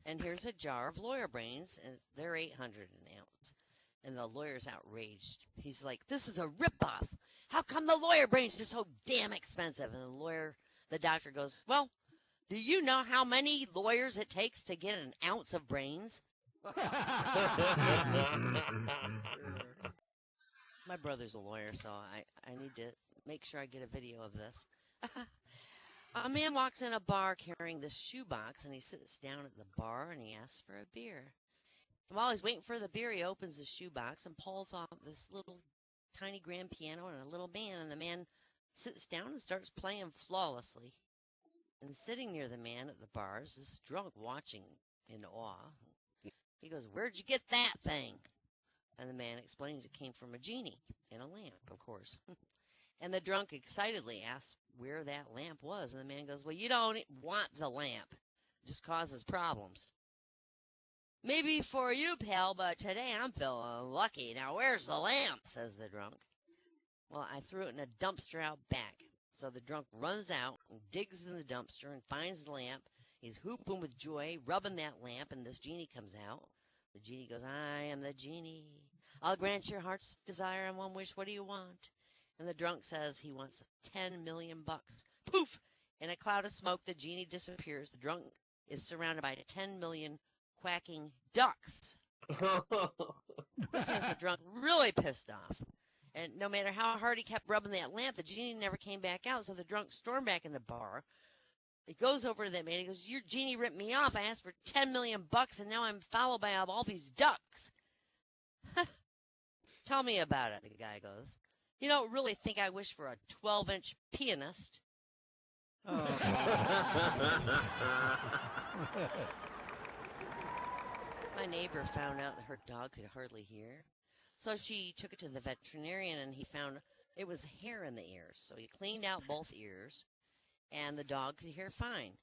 And here's a jar of lawyer brains, and they're $800 an ounce." And the lawyer's outraged. He's like, "This is a ripoff. How come the lawyer brains are so damn expensive?" And the doctor goes, "Well, do you know how many lawyers it takes to get an ounce of brains?" My brother's a lawyer, so I need to make sure I get a video of this. A man walks in a bar carrying this shoebox, and he sits down at the bar, and he asks for a beer. While he's waiting for the beer, he opens his shoebox and pulls off this little tiny grand piano and a little band, and the man sits down and starts playing flawlessly. And sitting near the man at the bar is this drunk watching in awe. He goes, "Where'd you get that thing?" And the man explains it came from a genie in a lamp, of course. And the drunk excitedly asks where that lamp was. And the man goes, "Well, you don't want the lamp. It just causes problems." "Maybe for you, pal, but today I'm feeling lucky. Now, where's the lamp?" says the drunk. "Well, I threw it in a dumpster out back." So the drunk runs out and digs in the dumpster and finds the lamp. He's whooping with joy, rubbing that lamp, and this genie comes out. The genie goes, "I am the genie. I'll grant your heart's desire and one wish. What do you want?" And the drunk says he wants 10 million bucks. Poof! In a cloud of smoke, the genie disappears. The drunk is surrounded by 10 million quacking ducks. This has the drunk really pissed off. And no matter how hard he kept rubbing that lamp, the genie never came back out. So the drunk stormed back in the bar. He goes over to that man. He goes, "Your genie ripped me off. I asked for 10 million bucks, and now I'm followed by all these ducks." "Tell me about it," the guy goes. "You don't really think I wish for a 12-inch pianist?" My neighbor found out that her dog could hardly hear. So she took it to the veterinarian, and he found it was hair in the ears. So he cleaned out both ears, and the dog could hear fine.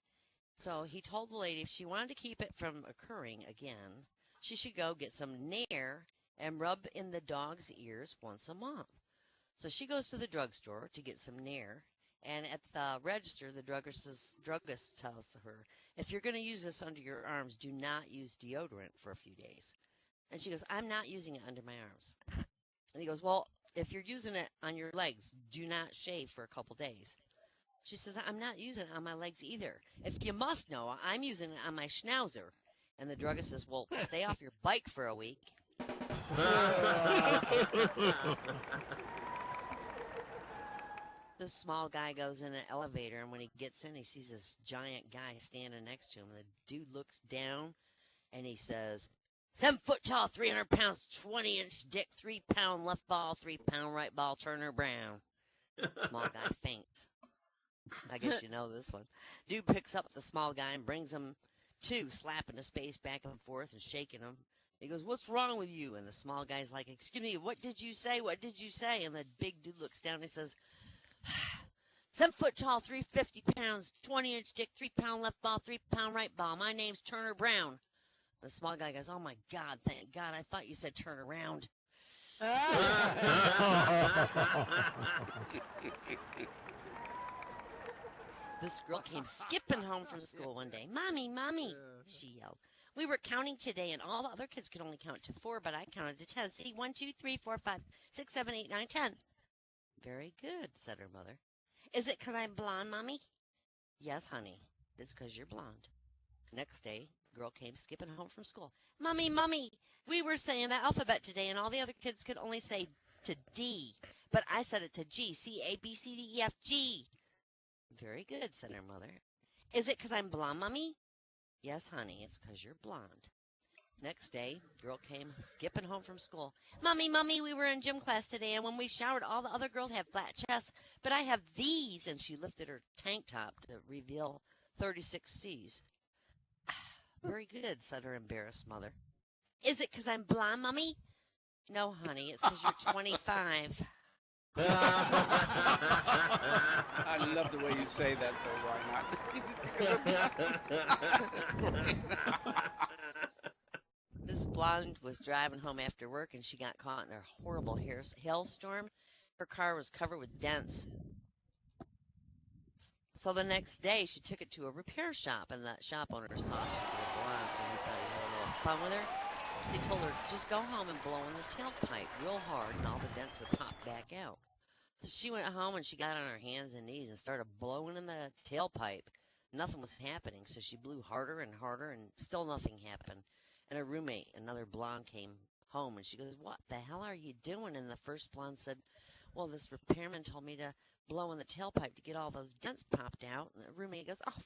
So he told the lady if she wanted to keep it from occurring again, she should go get some Nair and rub in the dog's ears once a month. So she goes to the drugstore to get some Nair, and at the register, the druggist tells her, "If you're going to use this under your arms, do not use deodorant for a few days." And she goes, "I'm not using it under my arms." And he goes, "Well, if you're using it on your legs, do not shave for a couple days." She says, "I'm not using it on my legs either. If you must know, I'm using it on my schnauzer." And the druggist says, "Well, stay off your bike for a week." This small guy goes in an elevator, and when he gets in, he sees this giant guy standing next to him. The dude looks down, and he says, 7 foot tall, 300 pounds, 20-inch dick, 3-pound left ball, 3-pound right ball, Turner Brown. Small guy faints. I guess you know this one. Dude picks up the small guy and brings him to, slapping his face back and forth and shaking him. He goes, "What's wrong with you?" And the small guy's like, "Excuse me, what did you say? What did you say?" And the big dude looks down and he says, 7 foot tall, 350 pounds, 20-inch dick, 3-pound left ball, 3-pound right ball. My name's Turner Brown. The small guy goes, "Oh my God, thank God, I thought you said turn around." This girl came skipping home from school one day. "Mommy, Mommy," she yelled. "We were counting today, and all the other kids could only count to 4, but I counted to 10. See, 1, 2, 3, 4, 5, 6, 7, 8, 9, 10. "Very good," said her mother. "Is it 'cause I'm blonde, Mommy?" "Yes, honey, it's 'cause you're blonde." Next day, the girl came skipping home from school. "Mommy, Mommy, we were saying the alphabet today, and all the other kids could only say to D, but I said it to G, C, A, B, C, D, E, F, G. "Very good," said her mother. "Is it 'cause I'm blonde, Mommy?" "Yes, honey, it's 'cause you're blonde." Next day, girl came skipping home from school. "Mommy, Mommy, we were in gym class today, and when we showered, all the other girls have flat chests, but I have these." And she lifted her tank top to reveal 36 C's. "Very good," said her embarrassed mother. "Is it 'cause I'm blonde, Mommy?" "No, honey, it's 'cause you're 25. I love the way you say that, though. Why not? This blonde was driving home after work, and she got caught in a horrible hailstorm. Her car was covered with dents. So the next day, she took it to a repair shop, and that shop owner saw she was blonde, so he thought he'd have a little fun with her. So he told her, "Just go home and blow in the tailpipe real hard, and all the dents would pop back out." So she went home, and she got on her hands and knees and started blowing in the tailpipe. Nothing was happening, so she blew harder and harder, and still nothing happened. And her roommate, another blonde, came home, and she goes, "What the hell are you doing?" And the first blonde said, Well, this repairman told me to blow in the tailpipe to get all those dents popped out. And the roommate goes, oh,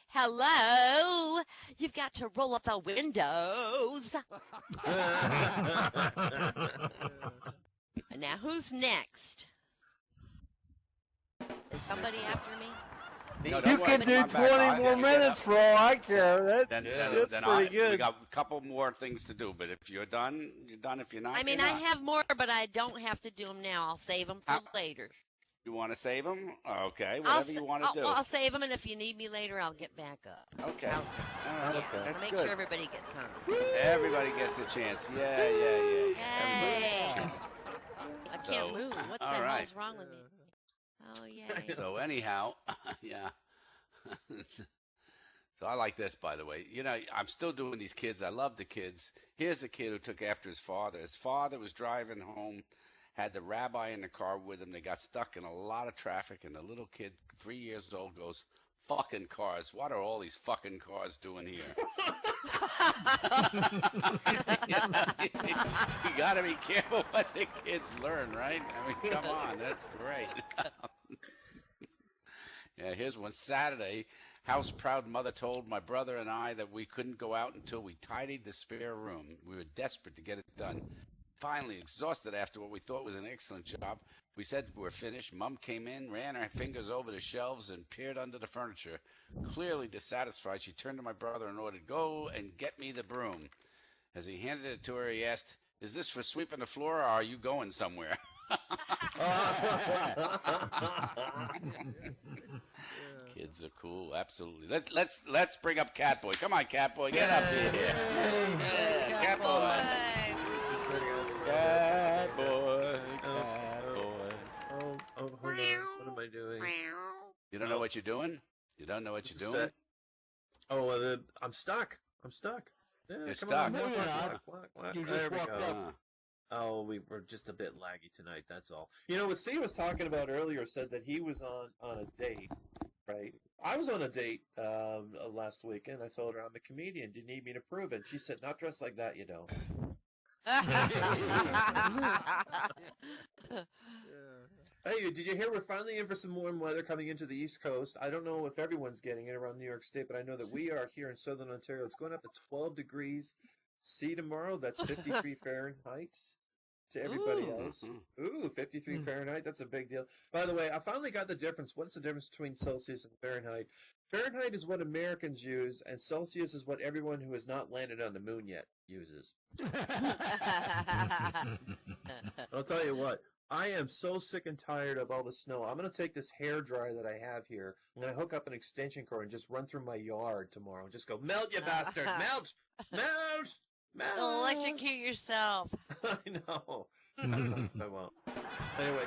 hello, you've got to roll up the windows. And now who's next? Is somebody after me? No, You can do 20 more minutes for all I care. That's pretty good. We got a couple more things to do, but if you're done, you're done. If you're not, I mean, you're I not. have more, but I don't have to do them now. I'll save them for later. You want to save them? Okay, whatever you want to do. I'll save them, and if you need me later, I'll get back up. Okay. How's that? All right, Yeah, that's make good. sure everybody gets home. Everybody gets a chance. Yeah. Yay! Everybody. I can't So, move. What the all hell right. is wrong with me? Oh, yay. So anyhow, yeah. So I like this, by the way. You know, I'm still doing these kids. I love the kids. Here's a kid who took after his father. His father was driving home, had the rabbi in the car with him. They got stuck in a lot of traffic, and the little kid, 3 years old, goes, fucking cars. What are all these fucking cars doing here? You got to be careful what the kids learn, right? I mean, come on. That's great. Yeah, here's one. Saturday, house-proud mother told my brother and I that we couldn't go out until we tidied the spare room. We were desperate to get it done. Finally, exhausted after what we thought was an excellent job, we said we were finished. Mom came in, ran her fingers over the shelves, and peered under the furniture. Clearly dissatisfied, she turned to my brother and ordered, "Go and get me the broom." As he handed it to her, he asked, "Is this for sweeping the floor, or are you going somewhere?" Kids are cool, absolutely. Let's bring up Catboy. Come on, Catboy, get up here. Yeah, Catboy. Catboy. Oh, hold on. What am I doing? You don't know what you're doing? You don't know what you're doing? Oh, I'm stuck. Yeah, You're come stuck. on. No, Walk, you're walk, not. walk. You There just we walked go. up. Oh, we were just a bit laggy tonight. That's all. You know what C was talking about earlier said that he was on a date, right? I was on a date last week, and I told her I'm a comedian. Do you need me to prove it? She said, "Not dressed like that, you don't." Hey, did you hear we're finally in for some warm weather coming into the East Coast? I don't know if everyone's getting it around New York State, but I know that we are here in Southern Ontario. It's going up to 12 degrees C tomorrow. That's 53 Fahrenheit to everybody else. Ooh, 53 Fahrenheit. That's a big deal. By the way, I finally got the difference. What's the difference between Celsius and Fahrenheit? Fahrenheit is what Americans use, and Celsius is what everyone who has not landed on the moon yet uses. I'll tell you what. I am so sick and tired of all the snow. I'm going to take this hair dryer that I have here. I'm going to hook up an extension cord and just run through my yard tomorrow. Just go, melt, you bastard! Melt! Melt! Melt! Electrocute yourself. I know. I won't. Anyway,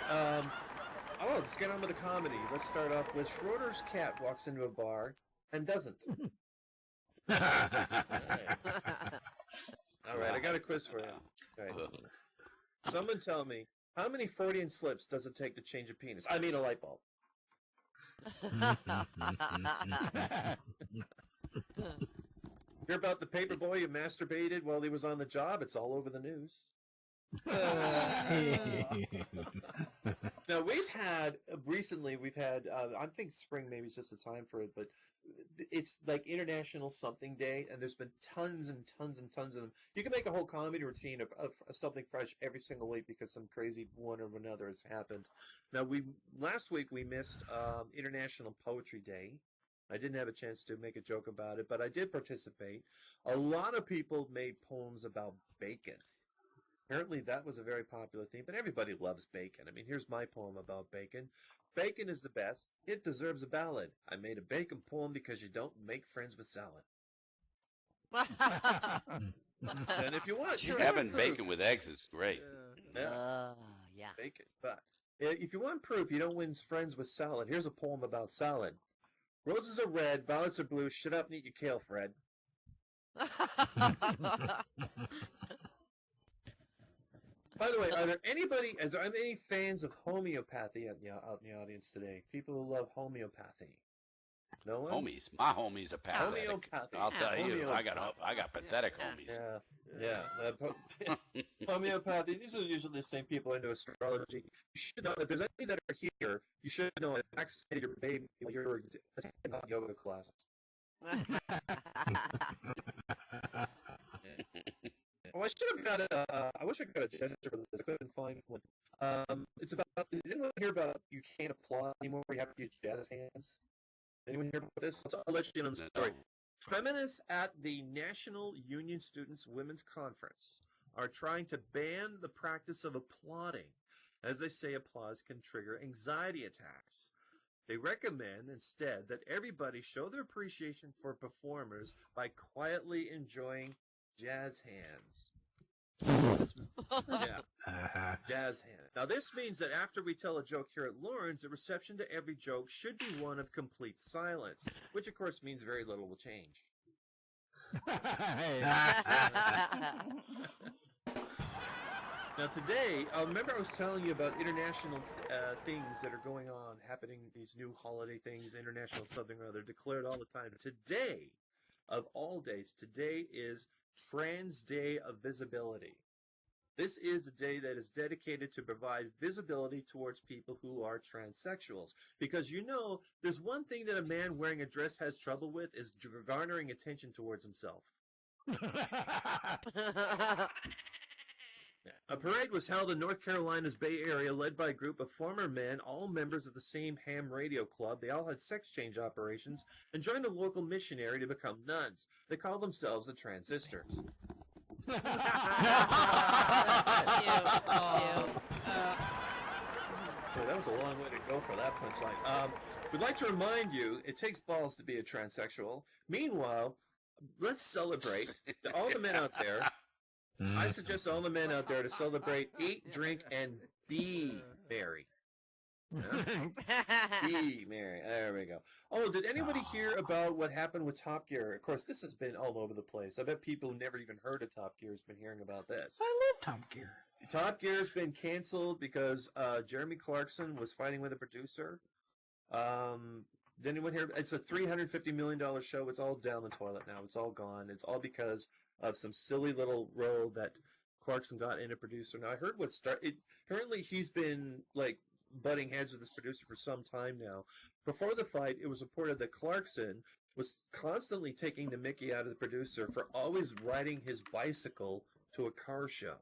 let's get on with the comedy. Let's start off with Schroeder's cat walks into a bar and doesn't. All right, I got a quiz for you. All right. Someone tell me, how many Freudian slips does it take to change a penis? I mean a light bulb. Hear about the paper boy who masturbated while he was on the job? It's all over the news. Now we've had I think spring maybe is just the time for it, but it's like International Something Day, and there's been tons and tons and tons of them. You can make a whole comedy routine of something fresh every single week because some crazy one or another has happened. Now last week we missed International Poetry Day. I didn't have a chance to make a joke about it, but I did participate. A lot of people made poems about bacon. Apparently that was a very popular theme, but everybody loves bacon. I mean, here's my poem about bacon. Bacon is the best. It deserves a ballad. I made a bacon poem because you don't make friends with salad. And if you want, having bacon with eggs is great. Yeah. Bacon. But if you want proof you don't win friends with salad, here's a poem about salad. Roses are red, violets are blue. Shut up and eat your kale, Fred. By the way, are there any fans of homeopathy out in the audience today? People who love homeopathy. No one? Homies. My homies are pathetic. Homeopathy. I'll tell you. Homeopathy. I got pathetic homies. Yeah. Yeah. Homeopathy, these are usually the same people into astrology. You should know, if there's any that are here, you should know that vaccinated your baby while you're attending a yoga class. Oh, I should have got I wish I got a gesture for this. I couldn't find one. It's about. Did anyone hear about you can't applaud anymore? You have to use jazz hands. Anyone hear about this? I'll let you in on the story. Feminists at the National Union Students Women's Conference are trying to ban the practice of applauding, as they say applause can trigger anxiety attacks. They recommend instead that everybody show their appreciation for performers by quietly enjoying jazz hands. Jazz hands. Now this means that after we tell a joke here at Lawrence, the reception to every joke should be one of complete silence, which of course means very little will change. Now today, remember I was telling you about international things that are going on, happening, these new holiday things, international something or other, declared all the time. Today, of all days, today is Trans Day of Visibility. This is a day that is dedicated to provide visibility towards people who are transsexuals. Because you know, there's one thing that a man wearing a dress has trouble with is garnering attention towards himself. A parade was held in North Carolina's Bay Area led by a group of former men, all members of the same ham radio club. They all had sex change operations and joined a local missionary to become nuns. They call themselves the Transistors. So that was a long way to go for that punchline. We'd like to remind you, it takes balls to be a transsexual. Meanwhile, let's celebrate all the men out there. I suggest all the men out there to celebrate, eat, drink, and be merry. Be merry. There we go. Oh, did anybody hear about what happened with Top Gear? Of course, this has been all over the place. I bet people who never even heard of Top Gear has been hearing about this. I love Top Gear. Top Gear has been canceled because Jeremy Clarkson was fighting with a producer. Did anyone hear? It's a $350 million show. It's all down the toilet now. It's all gone. It's all because of some silly little role that Clarkson got in a producer. Now, I heard what apparently he's been, like, butting heads with this producer for some time now. Before the fight, it was reported that Clarkson was constantly taking the mickey out of the producer for always riding his bicycle to a car show.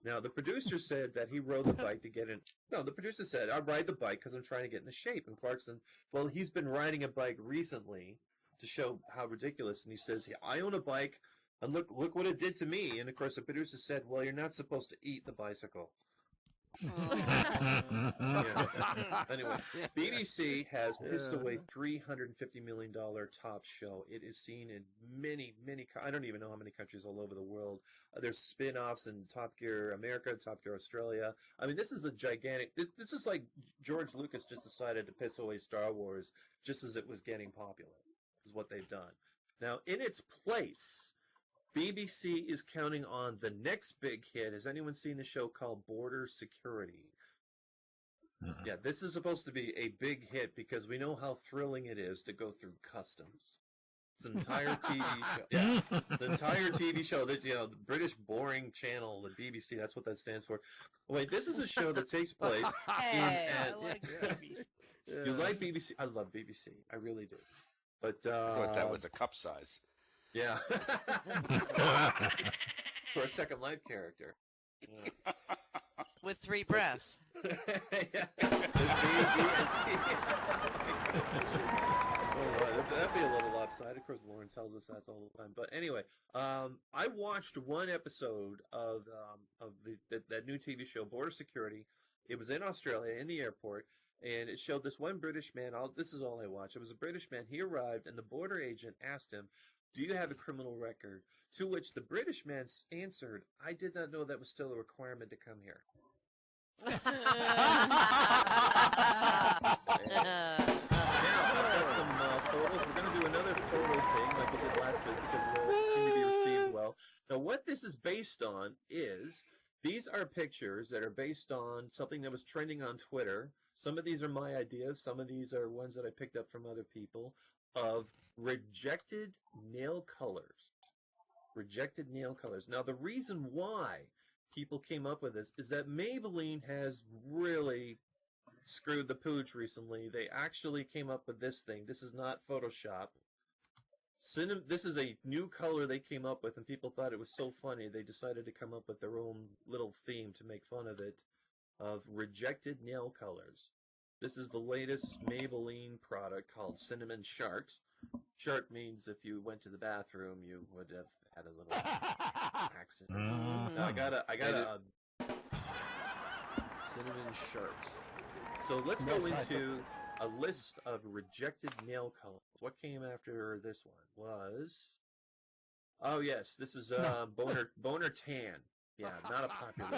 Now, the producer said that he rode the bike to get in. No, the producer said, I ride the bike because I'm trying to get into shape. And Clarkson, well, he's been riding a bike recently to show how ridiculous. And he says, I own a bike, and look what it did to me. And, of course, the producer said, well, you're not supposed to eat the bicycle. Anyway, BBC has pissed away $350 million top show. It is seen in many, I don't even know how many countries all over the world. There's spin-offs in Top Gear America, Top Gear Australia. I mean, this is a gigantic, this is like George Lucas just decided to piss away Star Wars just as it was getting popular, is what they've done. Now, in its place, BBC is counting on the next big hit. Has anyone seen the show called Border Security? Yeah, this is supposed to be a big hit because we know how thrilling it is to go through customs. It's an entire TV show. Yeah, the entire TV show. That, the British boring channel, the BBC. That's what that stands for. Wait, this is a show that takes place. Hey, I like BBC. You like BBC? I love BBC. I really do. But I thought that was a cup size. Yeah. For a Second Life character. Yeah. With 3 breasts. Yeah. That'd be a little lopsided. Of course, Lauren tells us that all the time. But anyway, I watched one episode of that new TV show, Border Security. It was in Australia, in the airport, and it showed this one British man. This is all I watched. It was a British man. He arrived, and the border agent asked him, do you have a criminal record? To which the British man answered, I did not know that was still a requirement to come here. Now, I've got some photos. We're going to do another photo thing like we did last week because they seem to be received well. Now, what this is based on is these are pictures that are based on something that was trending on Twitter. Some of these are my ideas. Some of these are ones that I picked up from other people of rejected nail colors. Rejected nail colors. Now, the reason why people came up with this is that Maybelline has really screwed the pooch recently. They actually came up with this thing. This is not Photoshop. This is a new color they came up with, and people thought it was so funny they decided to come up with their own little theme to make fun of it, of rejected nail colors. This is the latest Maybelline product called Cinnamon Shark. Shark means if you went to the bathroom, you would have had a little accident. Now, I got a Cinnamon Sharks. So let's go into a list of rejected nail colors. What came after this one was... Oh, yes, this is Boner Tan. Yeah, not a popular.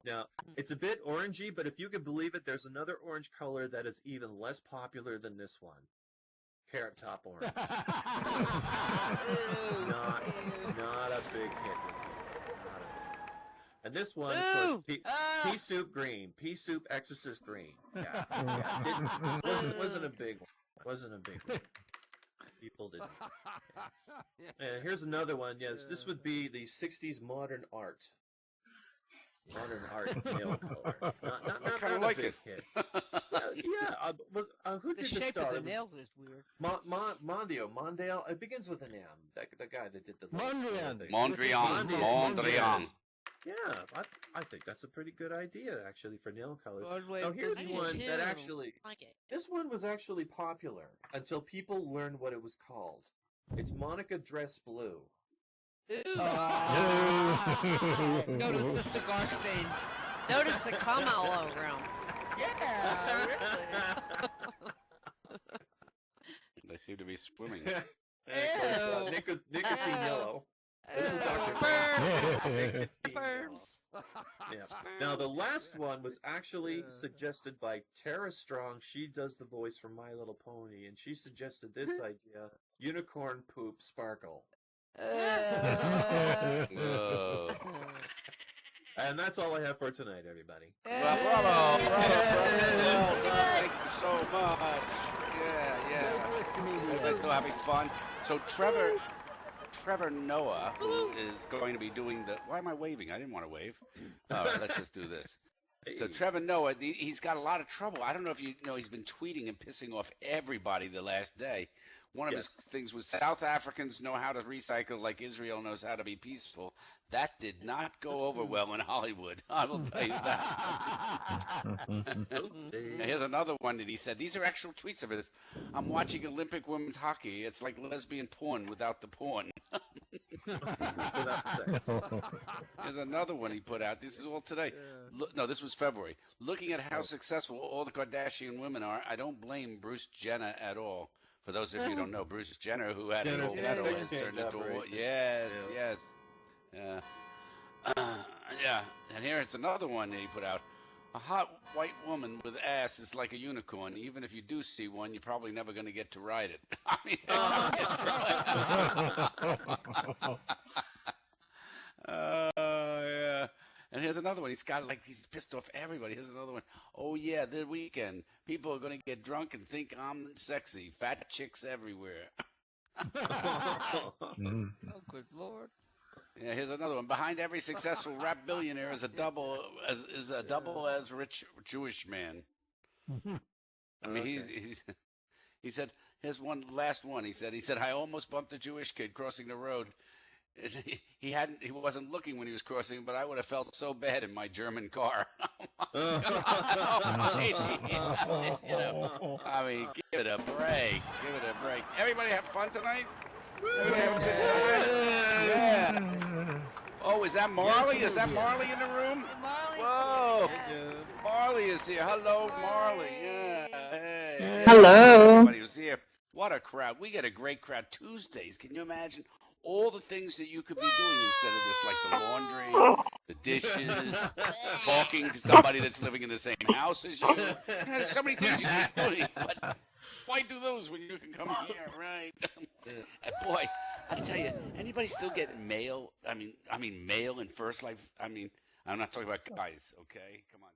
Now, it's a bit orangey, but if you can believe it, there's another orange color that is even less popular than this one. Carrot Top Orange. Not a big hit. And this one, of course, Pea Soup Green. Pea Soup Exorcist Green. Yeah. Wasn't a big one. Wasn't a big one. People didn't. Yeah. And here's another one. Yes, this would be the 60s modern art. Modern art nail color. Not kind of like it. Hit. Who did The shape star? of the nails is weird. Mondale. It begins with an M. The guy that did the Mondrian. Yeah, I think that's a pretty good idea actually for nail colors. Broadway Now here's I do one too. that actually Like it. this one was actually popular until people learned what it was called. It's Monica Dress Blue. Notice the cigar stain. Notice the cum all over him. Yeah, really. They seem to be swimming. Nicotine yellow. This is Dr. Sperms. Yeah. Now the last one was actually suggested by Tara Strong. She does the voice for My Little Pony, and she suggested this idea: unicorn poop sparkle. And that's all I have for tonight, everybody. Bravo. Thank you so much. Yeah. They're still having fun. So Trevor Noah, who is going to be doing the... Why am I waving? I didn't want to wave. All right, let's just do this. So Trevor Noah, he's got a lot of trouble. I don't know if you know, he's been tweeting and pissing off everybody the last day. One of his things was South Africans know how to recycle like Israel knows how to be peaceful. That did not go over well in Hollywood. I will tell you that. Here's another one that he said. These are actual tweets of it. I'm watching Olympic women's hockey. It's like lesbian porn without the porn. Without sex. Here's another one he put out. This is all today. No, this was February. Looking at how successful all the Kardashian women are, I don't blame Bruce Jenner at all. For those of you who don't know, Bruce Jenner, who had an old medal, has turned into a... Yes. Yeah. And here it's another one that he put out. A hot white woman with ass is like a unicorn. Even if you do see one, you're probably never going to get to ride it. I mean, yeah. And here's another one. He's pissed off everybody. Here's another one. Oh, yeah, the weekend. People are going to get drunk and think I'm sexy. Fat chicks everywhere. Oh, good Lord. Yeah, here's another one. Behind every successful rap billionaire is a double as rich Jewish man. I mean, he said, here's one last one. He said, I almost bumped a Jewish kid crossing the road. He wasn't looking when he was crossing, but I would have felt so bad in my German car. I mean, give it a break. Everybody have fun tonight? Yeah. Oh, is that Marley? Is that Marley in the room? Whoa. Marley is here. Hello, Marley. Yeah. Hey. Hello. Everybody was here. What a crowd. We get a great crowd. Tuesdays, can you imagine all the things that you could be doing instead of this, like the laundry, the dishes, talking to somebody that's living in the same house as you. There's so many things you could be doing, but why do those when you can come here, right? And boy, I tell you, anybody still getting mail? I mean, mail in First Life? I mean, I'm not talking about guys, okay? Come on.